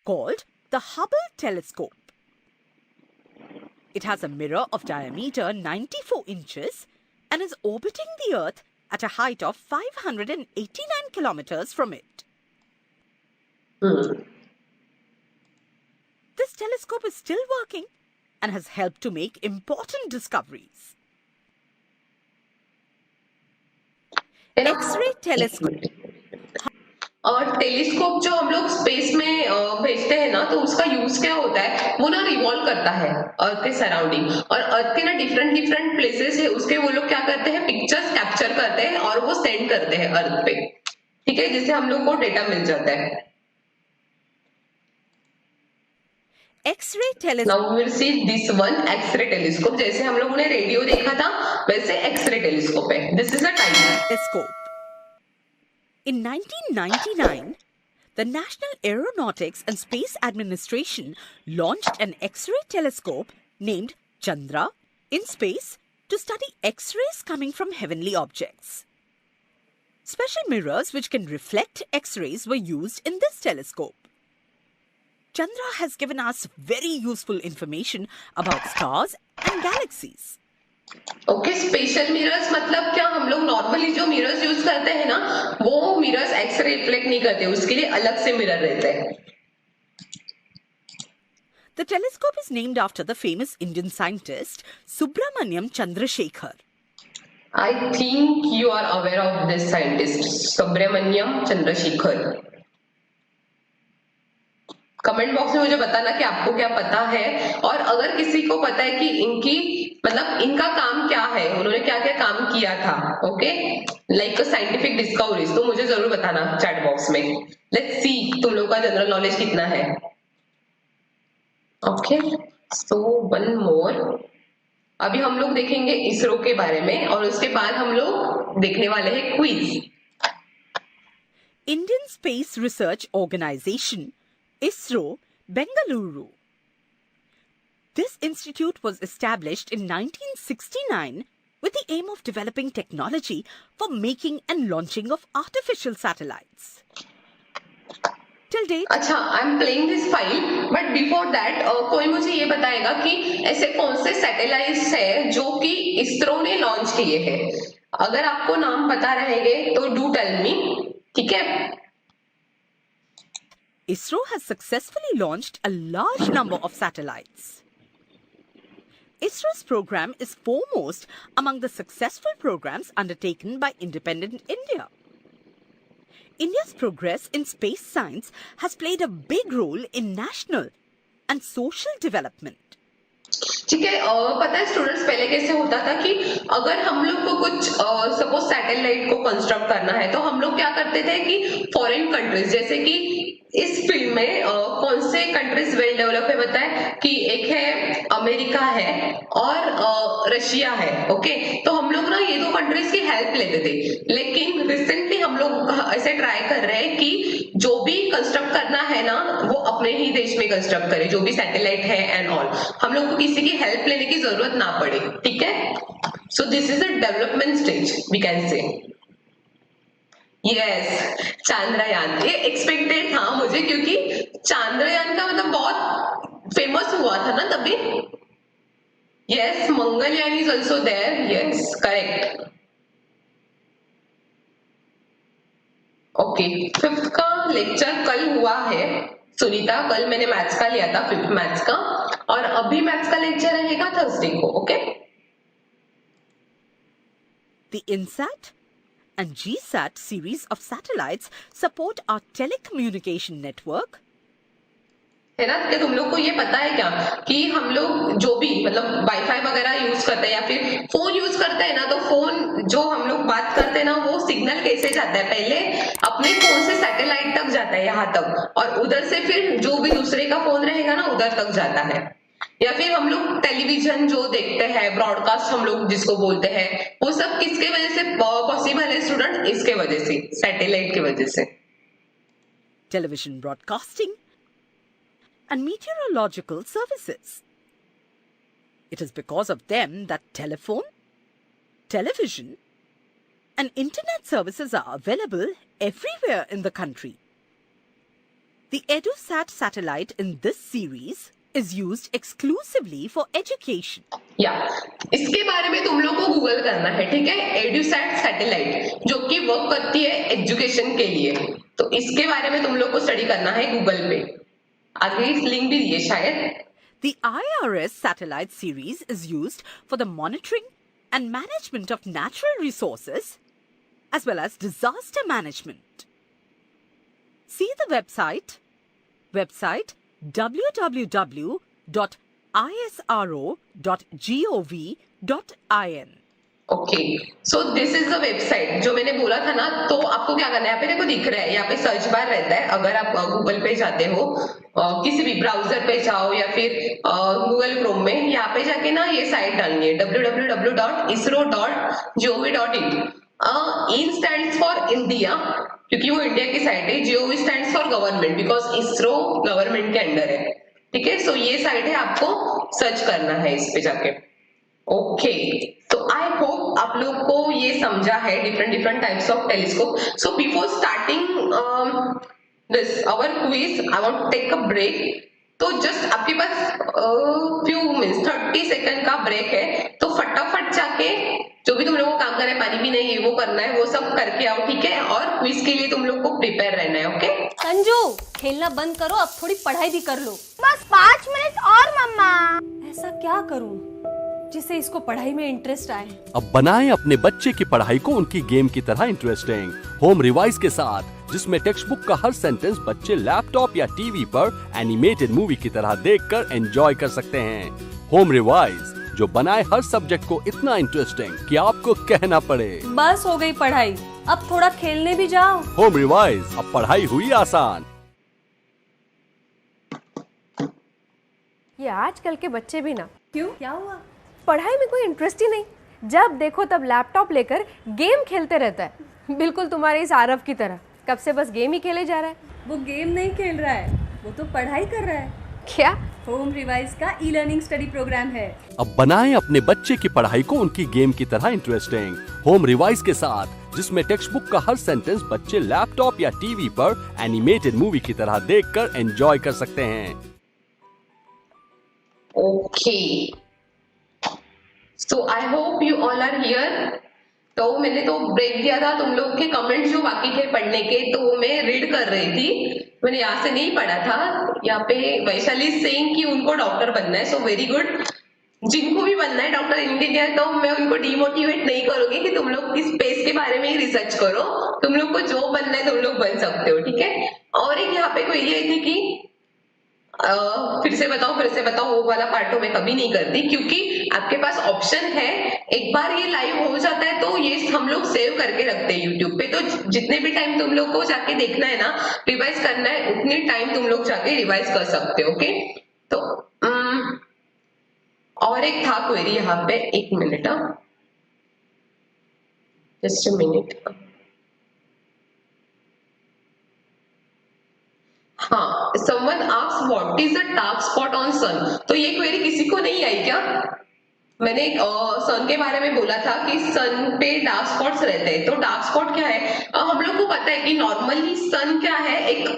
Called the Hubble Telescope. It has a mirror of diameter 94 inches and is orbiting the Earth at a height of 589 kilometers from it. This telescope is still working and has helped to make important discoveries. X-ray telescope. और telescope जो हम लोग space में भेजते हैं ना, तो उसका यूज क्या होता है, वो ना रिवॉल्व करता है अर्थ के सराउंडिंग, और अर्थ के ना डिफरेंट डिफरेंट प्लेसेस है उसके, वो लोग क्या करते हैं, पिक्चर्स कैप्चर करते हैं और वो सेंड करते हैं अर्थ पे, ठीक है, जिससे हम लोग को डेटा मिल जाता है। X-ray telescope. Now we will see this one, X-ray telescope। जैसे हम लोगों ने रेडियो देखा था, वैसे एक्सरे टेलीस्कोप है। This is a type telescope. In 1999, the National Aeronautics and Space Administration launched an X-ray telescope named Chandra in space to study X-rays coming from heavenly objects. Special mirrors which can reflect X-rays were used in this telescope. Chandra has given us very useful information about stars and galaxies. Okay, special mirrors मतलब क्या, हम लोग normally जो mirrors use करते हैं ना, वो mirrors x ray reflect नहीं करते, उसके लिए अलग से मिरर रहते हैं। The telescope is named after the famous Indian scientist Subramaniam Chandrasekhar. I think you are aware of this scientist Subramaniam Chandrasekhar. Comment box में मुझे बताना कि आपको क्या पता है, और अगर किसी को पता है कि इनकी मतलब इनका काम क्या है, उन्होंने क्या क्या काम किया था, ओके, लाइक साइंटिफिक डिस्कवरीज, तो मुझे जरूर बताना चैट बॉक्स में। लेट्स सी तुम लोग का जनरल नॉलेज कितना है। ओके, सो वन मोर, अभी हम लोग देखेंगे इसरो के बारे में, और उसके बाद हम लोग देखने वाले हैं quiz. Indian Space Research Organization, ISRO, Bengaluru. This institute was established in 1969 with the aim of developing technology for making and launching of artificial satellites. Till date, अच्छा, I am playing this file, but before that कोई मुझे ये बताएगा कि ऐसे कौन से satellites है जो कि इसरो ने लॉन्च किए हैं। अगर आपको नाम पता रहेंगे तो डू टेल मी, ठीक है। ISRO has successfully launched a large number of satellites. ISRO's program is foremost among the successful programs undertaken by independent India. India's progress in space science has played a big role in national and social development. ठीक है, पता है students, पहले कैसे होता था कि अगर हम लोग को कुछ सपोज सैटेलाइट को कंस्ट्रक्ट करना है, तो हम लोग क्या करते थे कि फॉरेन कंट्रीज, जैसे कि इस फील्ड में कौन से कंट्रीज वेल डेवलप है बताए, कि एक है अमेरिका है और रशिया है, ओके। तो हम लोग ना ये दो कंट्रीज की हेल्प लेते थे, लेकिन रिसेंटली हम लोग ऐसे ट्राई कर रहे हैं कि जो भी कंस्ट्रक्ट करना है ना, वो अपने ही देश में कंस्ट्रक्ट करे, जो भी सैटेलाइट है एंड ऑल, हम लोग को किसी की हेल्प लेने की जरूरत ना पड़े, ठीक है। So this is a development stage we can say. Yes, Chandrayaan, ये एक्सपेक्टेड था मुझे, क्योंकि चांद्रयान का मतलब बहुत फेमस हुआ था ना तभी। Yes, Mangalyaan is also there, yes correct. Okay, fifth का लेक्चर कल हुआ है सुनीता, कल मैंने मैथ्स का लिया था, फिफ्थ मैथ्स का, और अभी मैथ्स का लेक्चर रहेगा थर्सडे को, okay. The INSAT and GSAT series of satellites support our telecommunication network. है ना, कि तुम लोग को ये पता है क्या कि हम लोग जो भी मतलब वाईफाई वगैरह यूज करते हैं या फिर फोन यूज करते हैं ना, तो फोन जो हम लोग बात करते हैं ना, वो सिग्नल कैसे जाता है, पहले अपने फोन से सैटेलाइट तक जाता है यहाँ तक, और उधर से फिर जो भी दूसरे का फोन रहेगा ना, उधर तक जाता है। या फिर हम लोग टेलीविजन जो देखते हैं, ब्रॉडकास्ट हम लोग जिसको बोलते हैं, वो सब किसके वजह से पॉसिबल है स्टूडेंट, इसके वजह से, सैटेलाइट की वजह से। Television broadcasting and meteorological services. It is because of them that telephone, television, and internet services are available everywhere in the country. The EduSat satellite in this series is used exclusively for education. या इसके बारे में तुम लोग को Google करना है, ठीक है। एड्यूसैट सैटेलाइट जो कि वर्क करती है एजुकेशन के लिए, तो इसके बारे में तुम लोग को स्टडी करना है गूगल पे, आगे इस लिंक भी दिए शायद। The IRS satellite series is used for the monitoring and management of natural resources as well as disaster management. See the website www.isro.gov.in. Okay, so this is the website जो मैंने बोला था ना, तो आपको क्या करना है, यहाँ पे देखो दिख रहा है, यहाँ पे सर्च बार रहता है, अगर आप गूगल पे जाते हो, किसी भी ब्राउजर पे जाओ या फिर गूगल क्रोम में, यहाँ पे जाके ना ये साइट डालनी है www.isro.gov.in। In stands for India, क्योंकि वो इंडिया की साइट है, GOV stands for government, because ISRO government के अंडर है, ठीक है। सो ये साइट है, आपको सर्च करना है इस पे जाके। ओके, तो आई होप आप लोग को ये समझा है different types of telescope. So before starting this our quiz, I want to take a break, तो जस्ट आपके पास फ्यू मीन्स 30 सेकंड का ब्रेक है, तो फटाफट जाके पानी भी नहीं, ये वो करना है, वो सब करके आओ, ठीक है। और क्विज के लिए तुम लोग को प्रिपेयर रहना है, ओके। संजू, खेलना बंद करो, अब थोड़ी पढ़ाई भी कर लो। बस 5 मिनट और मम्मा। ऐसा क्या करूं जिससे इसको पढ़ाई में इंटरेस्ट आए? अब बनाएं अपने बच्चे की पढ़ाई को उनकी गेम की तरह इंटरेस्टिंग होम रिवाइज के साथ, जिसमें टेक्स्ट बुक का हर सेंटेंस बच्चे लैपटॉप या टीवी पर एनिमेटेड मूवी की तरह देखकर एंजॉय कर सकते हैं। होम रिवाइज जो बनाए हर सब्जेक्ट को इतना इंटरेस्टिंग कि आपको कहना पड़े। बस हो गई पढ़ाई, अब थोड़ा खेलने भी जाओ। होम रिवाइज, अब पढ़ाई हुई आसान। ये आजकल के बच्चे भी ना, क्यों, क्या हुआ? पढ़ाई में कोई इंटरेस्ट ही नहीं। जब देखो तब लैपटॉप लेकर गेम खेलते रहता है, बिल्कुल तुम्हारे इस आरव की तरह। कब से बस गेम ही खेले जा रहा है। वो गेम नहीं खेल रहा है, वो तो पढ़ाई कर रहा है। क्या? होम रिवाइज का ई-लर्निंग स्टडी प्रोग्राम है। अब बनाएं अपने बच्चे की पढ़ाई को उनकी गेम की तरह इंटरेस्टिंग होम रिवाइज के साथ, जिसमें टेक्स्ट बुक का हर सेंटेंस बच्चे लैपटॉप या टीवी पर एनिमेटेड मूवी की तरह देखकर एंजॉय कर सकते हैं। Okay, so I hope you all are here. तो मैंने तो ब्रेक दिया था, तुम लोग के कमेंट जो बाकी थे पढ़ने के, तो वो मैं रीड कर रही थी। मैंने यहाँ से नहीं पढ़ा था। यहाँ पे वैशाली सिंह कि उनको डॉक्टर बनना है, सो वेरी गुड। जिनको भी बनना है डॉक्टर इंजीनियर, तो मैं उनको डिमोटिवेट नहीं करूंगी कि तुम लोग इस स्पेस के बारे में ही रिसर्च करो। तुम लोग को जो बनना है तुम लोग बन सकते हो, ठीक है। और एक यहाँ पे क्वेरी आई थी कि फिर से बताओ, वो वाला पार्ट तो मैं कभी नहीं करती, क्योंकि आपके पास ऑप्शन है। एक बार ये लाइव हो जाता है तो ये हम लोग सेव करके रखते हैं यूट्यूब पे, तो जितने भी टाइम तुम लोग को जाके देखना है ना, रिवाइज करना है, उतनी टाइम तुम लोग जाके रिवाइज कर सकते हो, ओके। तो और एक था क्वेरी यहाँ पे, एक मिनट, जस्ट अ मिनट। हाँ, someone asks what is the dark spot on sun? तो ये क्वेरी किसी को नहीं आई क्या? मैंने सन के बारे में बोला था कि सन पे डार्क स्पॉट्स रहते हैं। तो डार्क स्पॉट क्या है? हम लोग को पता है कि नॉर्मली सन क्या है, एक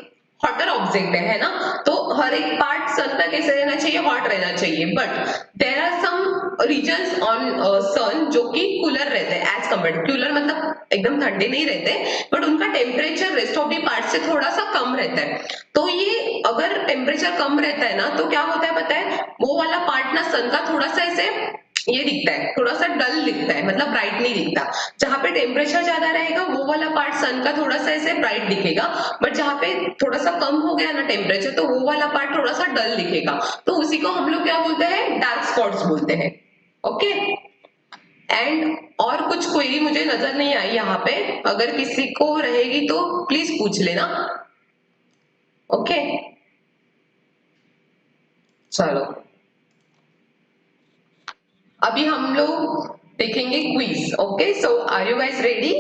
हॉटर ऑब्जेक्ट है ना। तो हर एक पार्ट सन का कैसे रहना चाहिए, हॉट रहना चाहिए। But there are some reasons on sun जो कि कूलर रहते हैं एज कम्पेयर। कूलर मतलब एकदम ठंडे नहीं रहते, बट उनका temperature rest of the part से थोड़ा सा कम रहता है। तो ये अगर टेम्परेचर कम रहता है ना, तो क्या होता है पता है, वो वाला पार्ट ना सन का थोड़ा सा ऐसे ये दिखता है, थोड़ा सा डल दिखता है, मतलब ब्राइट नहीं दिखता। जहां पे टेम्परेचर ज्यादा रहेगा वो वाला पार्ट सन का थोड़ा सा ऐसे ब्राइट दिखेगा, बट जहां पे थोड़ा सा कम हो गया ना टेम्परेचर, तो वो वाला पार्ट थोड़ा सा डल दिखेगा। तो उसी को हम लोग क्या बोलते हैं, डार्क स्पॉट्स बोलते हैं, ओके। एंड और कुछ क्वेरी मुझे नजर नहीं आई यहाँ पे, अगर किसी को रहेगी तो प्लीज पूछ लेना, ओके। चलो अभी हम लोग देखेंगे quiz, okay. So are you guys ready?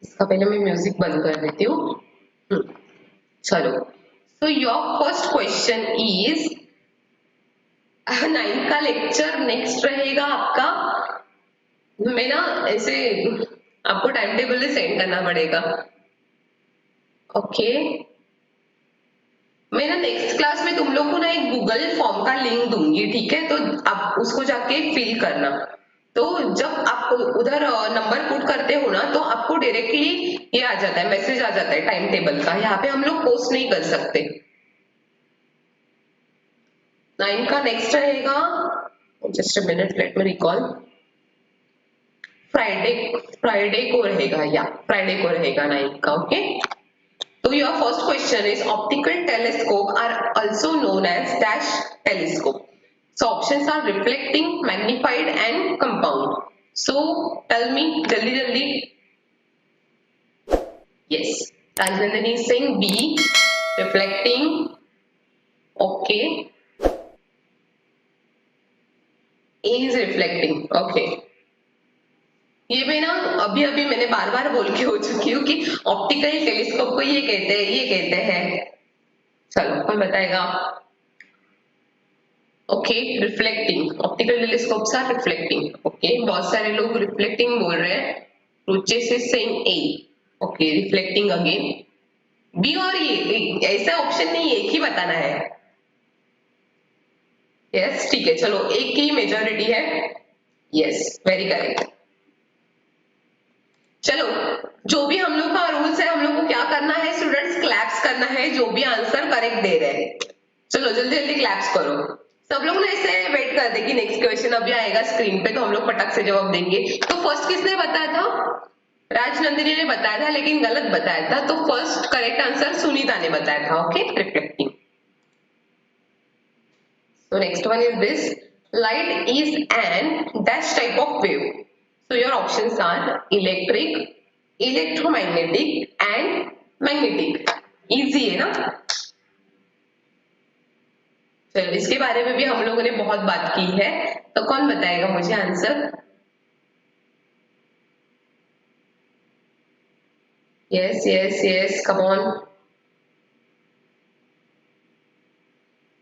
इसका पहले मैं म्यूजिक बंद कर देती हूँ। चलो, so your first question is, 9 का लेक्चर नेक्स्ट रहेगा आपका। मैं ना ऐसे आपको टाइम टेबल सेंड करना पड़ेगा, ओके। मैं ना नेक्स्ट क्लास में तुम लोग को ना एक गूगल फॉर्म का लिंक दूंगी, ठीक है। तो आप उसको जाके फिल करना। तो जब आप उधर नंबर पुट करते हो ना, तो आपको डायरेक्टली ये आ जाता है, मैसेज आ जाता है टाइम टेबल का। यहाँ पे हम लोग पोस्ट नहीं कर सकते। 9 का नेक्स्ट रहेगा, just a minute, let me recall. Friday को रहेगा, या फ्राइडे को रहेगा 9 का, ओके। तो your first question is, optical telescope are also known as dash telescope. So options are reflecting, magnified and compound. So tell me जल्दी जल्दी। Yes, Rajnandini Singh B, reflecting, okay. A is reflecting, okay। ये मैं ना अभी मैंने बार बार बोल के हो चुकी हूँ कि ऑप्टिकल टेलीस्कोप को ये कहते हैं, ये कहते हैं। चलो, कौन बताएगा? Okay, reflecting, optical telescopes are reflecting. Okay, बहुत सारे लोग रिफ्लेक्टिंग बोल रहे हैं। रुचेस is saying A. Okay, reflecting again. B और ये ऐसा ऑप्शन नहीं, एक ही बताना है। यस, ठीक है, चलो एक की मेजॉरिटी है। Yes, very correct. चलो, जो भी हम लोग का रूल्स है, हम लोग को क्या करना है स्टूडेंट्स, क्लैप्स करना है जो भी आंसर करेक्ट दे रहे हैं। चलो जल्दी जल्दी क्लैप्स करो। सब लोग ना ऐसे वेट कर दे कि नेक्स्ट क्वेश्चन अभी आएगा स्क्रीन पे तो हम लोग फटक से जवाब देंगे। तो फर्स्ट किसने बताया था? राजनंदिनी ने बताया था, लेकिन गलत बताया था। तो फर्स्ट करेक्ट आंसर सुनीता ने बताया था। Okay, reflecting. So next one is this. Light is an dash type of wave. So your options are electric, electromagnetic and magnetic. Easy है ना? चलो, इसके बारे में भी हम लोगों ने बहुत बात की है। तो कौन बताएगा मुझे answer? Yes yes yes, come on.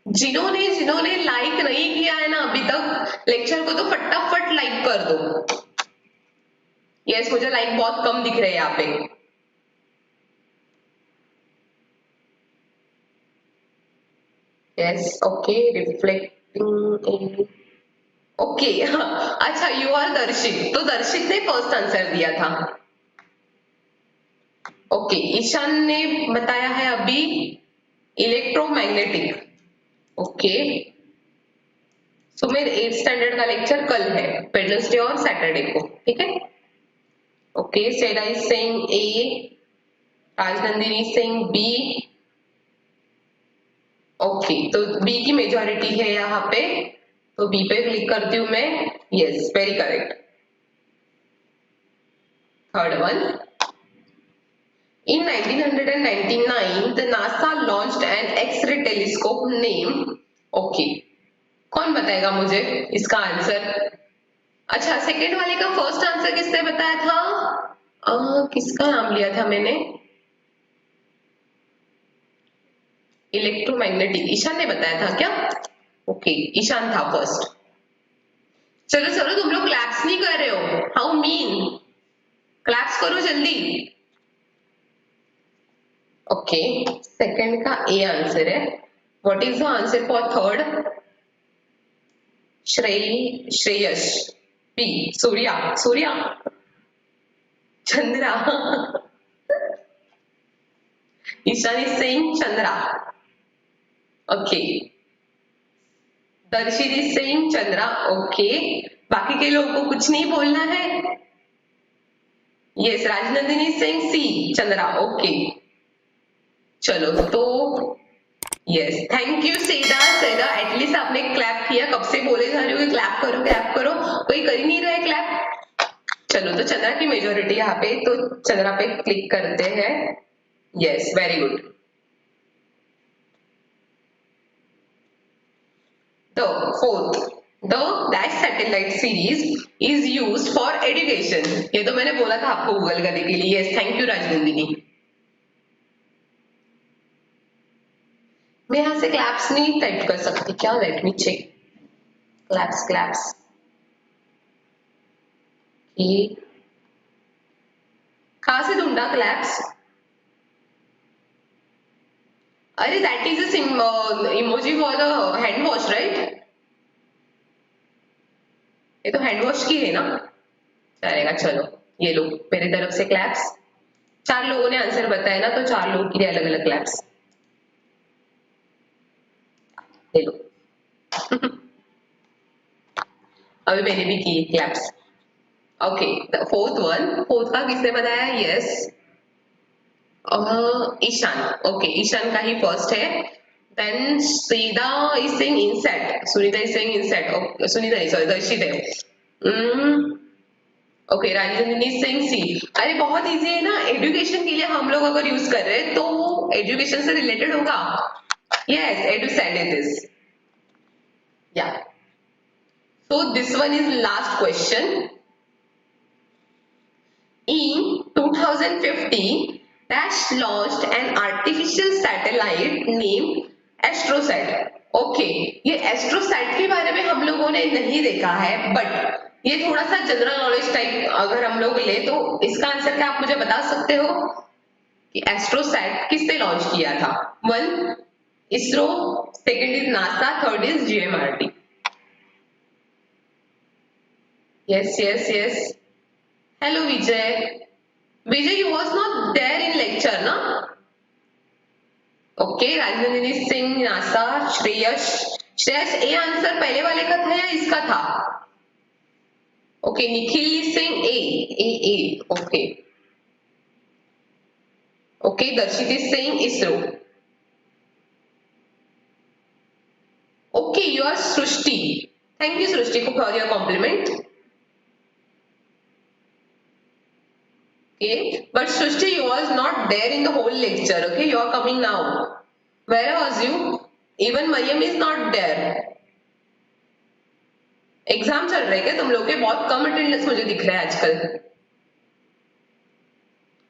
जिन्होंने लाइक नहीं किया है ना अभी तक लेक्चर को, तो फटाफट लाइक कर दो। यस, मुझे लाइक बहुत कम दिख रहे हैं यहाँ पे। Yes, okay, reflecting. ओके, अच्छा, यू आर दर्शित। तो दर्शित ने फर्स्ट आंसर दिया था। ओके, ईशान ने बताया है अभी इलेक्ट्रोमैग्नेटिक। ओके, तो मेरे 8th स्टैंडर्ड का लेक्चर कल है, वेडनेसडे और सैटरडे को, ठीक है। Okay, Sera is saying A, Rajnandini is saying B. Okay, तो बी की मेजॉरिटी है यहाँ पे, तो बी पे क्लिक करती हूँ मैं। Yes, very correct. Third one, in 1999 the NASA launched an X-ray telescope named, okay, कौन बताएगा मुझे इसका आंसर? अच्छा, सेकेंड वाले का फर्स्ट आंसर किसने बताया था? किसका नाम लिया था मैंने? इलेक्ट्रोमैग्नेटिक, ईशान ने बताया था क्या? ओके, ईशान था फर्स्ट। चलो चलो, तुम लोग क्लैप्स नहीं कर रहे हो, हाउ मीन। क्लैप्स करो जल्दी। ओके, सेकंड का ए आंसर है। What is the answer for third? Shreyas, B, Surya, Chandra. Ishan is saying Chandra. Okay, Darshit is saying Chandra. Okay, बाकी के लोगों को कुछ नहीं बोलना है। Yes, Rajnandini is saying C, Chandra. Okay, चलो तो yes, thank you Seda, at least आपने क्लैप किया। कब से बोले जा रही हो कि क्लैप करो, कोई कर ही नहीं रहा है क्लैप। चलो, तो चंद्रा की मेजोरिटी यहाँ पे, तो चंद्रा पे क्लिक करते हैं। Yes, very good. तो fourth, the dash satellite series is used for education. ये तो मैंने बोला था आपको गूगल करने के लिए। Yes, thank you Rajnandini. मैं यहां से क्लैप्स नहीं टाइप कर सकती क्या? Let me check. क्लैप्स कहां से ढूंढा क्लैप्स? अरे that is emoji for the hand wash, right? ये तो हैंड वॉश की है ना, चलेगा। चलो, ये लो मेरे तरफ से क्लैप्स। 4 लोगों ने आंसर बताया ना, तो 4 लोगों के लिए अलग अलग क्लैप्स ले लो। अभी मैंने भी की क्लैप्स। ओके, फोर्थ का किसने बताया? यस, ईशान। ओके, ईशान का ही फर्स्ट है। देन सीधा is saying INSAT, Sunita is saying INSAT. Sunita नहीं, सॉरी, दर्शित है। Okay, Rajnandini is saying C. अरे बहुत इजी है ना, एजुकेशन के लिए हम लोग अगर यूज कर रहे हैं तो एजुकेशन से रिलेटेड होगा। Yes, EDUSAT it is. Yeah, so this one is last question. In 2015, Dash launched an artificial satellite named AstroSat. Okay, ये एस्ट्रोसैट के बारे में हम लोगों ने नहीं देखा है, बट ये थोड़ा सा जनरल नॉलेज टाइप अगर हम लोग ले तो इसका आंसर क्या आप मुझे बता सकते हो कि एस्ट्रोसैट किसने लॉन्च किया था? 1 ISRO, second is NASA, third is GMRT. Yes, yes, yes. Hello, Vijay. Vijay, you was not there in lecture, na? Okay, Rajnandini Singh, NASA, Shreyas. Shreyas, A answer पहले वाले का था या इसका था? ओके, निखिल सिंह ए. ओके. ओके, दर्शित Singh ISRO. Okay, you are Srushti. Thank you, Srushti, for your compliment. Okay, but Srushti, you was not there in the whole lecture. Okay, you are coming now. Where was you? Even Mariam is not there. Exam चल रहे क्या तुम लोग के? बहुत कम attendance मुझे दिख रहा है आजकल.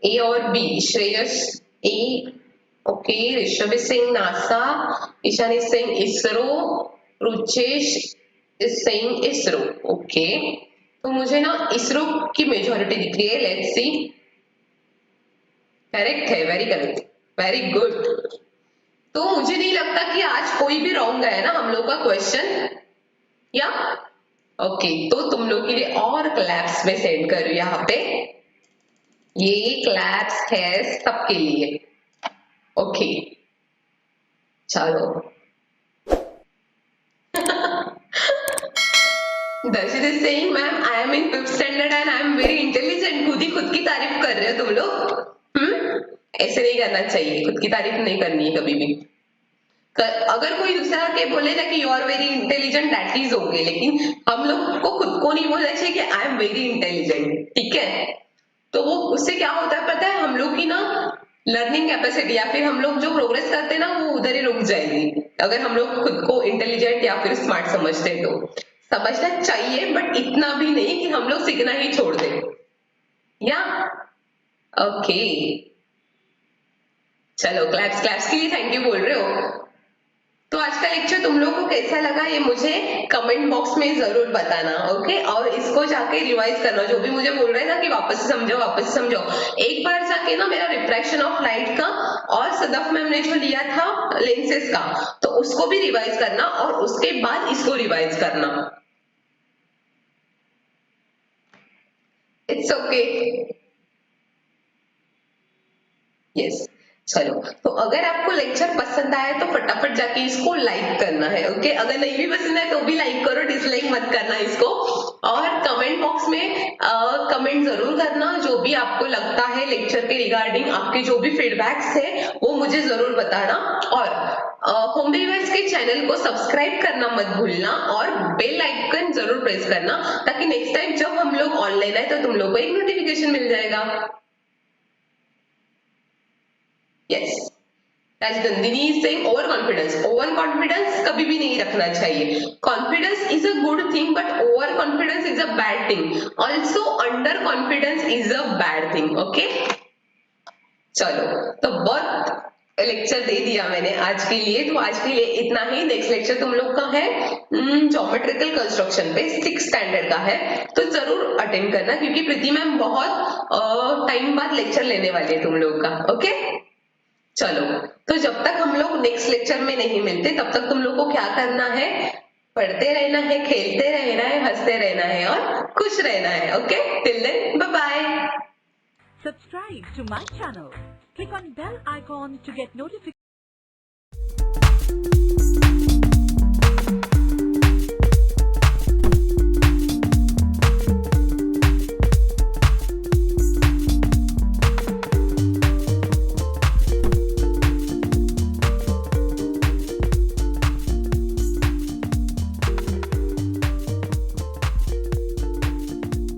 ए और B, Shreyas A. Okay, Rishabh Singh NASA, Ishani Singh ISRO, Ruchesh is Singh ISRO. Okay, तो मुझे ना इसरो की मेजॉरिटी दिख रही है. Let's see. करेक्ट है, वेरी करेक्ट, वेरी गुड. तो मुझे नहीं लगता कि आज कोई भी रॉन्ग है ना हम लोग का क्वेश्चन, या ओके. तो तुम लोग के लिए और क्लैप्स में सेंड करूँ यहाँ पे. ये क्लैप्स है सबके लिए. ओके, चलो. दर्शित is saying ma'am I am in 5th standard and I am very intelligent. खुद की तारीफ कर रहे हो तुम लोग. ऐसे नहीं करना चाहिए, खुद की तारीफ नहीं करनी है कभी भी. अगर कोई दूसरा के बोलेगा कि you are very intelligent, that is okay, लेकिन हम लोग को खुद को नहीं बोलना चाहिए कि आई एम वेरी इंटेलिजेंट. ठीक है, तो वो उससे क्या होता है पता है? हम लोग की ना लर्निंग कैपेसिटी या फिर हम लोग जो प्रोग्रेस करते हैं ना वो उधर ही रुक जाएगी. अगर हम लोग खुद को इंटेलिजेंट या फिर स्मार्ट समझते हैं तो समझना चाहिए, बट इतना भी नहीं कि हम लोग सीखना ही छोड़ दें. या ओके, चलो क्लैप्स के लिए थैंक यू बोल रहे हो. तो आज का लेक्चर तुम लोगों को कैसा लगा ये मुझे कमेंट बॉक्स में जरूर बताना. ओके, और इसको जाके रिवाइज करना. जो भी मुझे बोल रहे हैं ना कि वापस से समझो, एक बार जाके ना मेरा रिफ्रैक्शन ऑफ लाइट का और सदफ मैम ने जो लिया था लेंसेज का, तो उसको भी रिवाइज करना और उसके बाद इसको रिवाइज करना. It's okay. यस, चलो. तो अगर आपको लेक्चर पसंद आया तो फटाफट जाके इसको लाइक करना है. ओके, अगर नहीं भी पसंद है तो भी लाइक करो, डिसलाइक मत करना इसको. और कमेंट बॉक्स में कमेंट जरूर करना जो भी आपको लगता है लेक्चर के रिगार्डिंग. आपके जो भी फीडबैक्स है वो मुझे जरूर बताना. और होम रिवाइज के चैनल को सब्सक्राइब करना मत भूलना और बेल आइकन जरूर प्रेस करना, ताकि नेक्स्ट टाइम जब हम लोग ऑनलाइन आए तो तुम लोग को एक नोटिफिकेशन मिल जाएगा. Yes, Rajnandini is saying over confidence कभी भी नहीं रखना चाहिए. Confidence is a good thing, but over confidence is a bad thing. Also under confidence is a bad thing. Okay, चलो. तो बहुत लेक्चर दे दिया मैंने आज के लिए, तो आज के लिए इतना ही. नेक्स्ट लेक्चर तुम लोग का है ज्योमेट्रिकल कंस्ट्रक्शन पे 6th स्टैंडर्ड का है, तो जरूर अटेंड करना क्योंकि प्रीति मैम बहुत टाइम बाद लेक्चर लेने वाली है तुम लोग का. ओके, चलो. तो जब तक हम लोग नेक्स्ट लेक्चर में नहीं मिलते तब तक तुम लोग को क्या करना है? पढ़ते रहना है, खेलते रहना है, हंसते रहना है और खुश रहना है. Okay, till then bye bye. Subscribe to my channel. Click on bell icon to get notifications.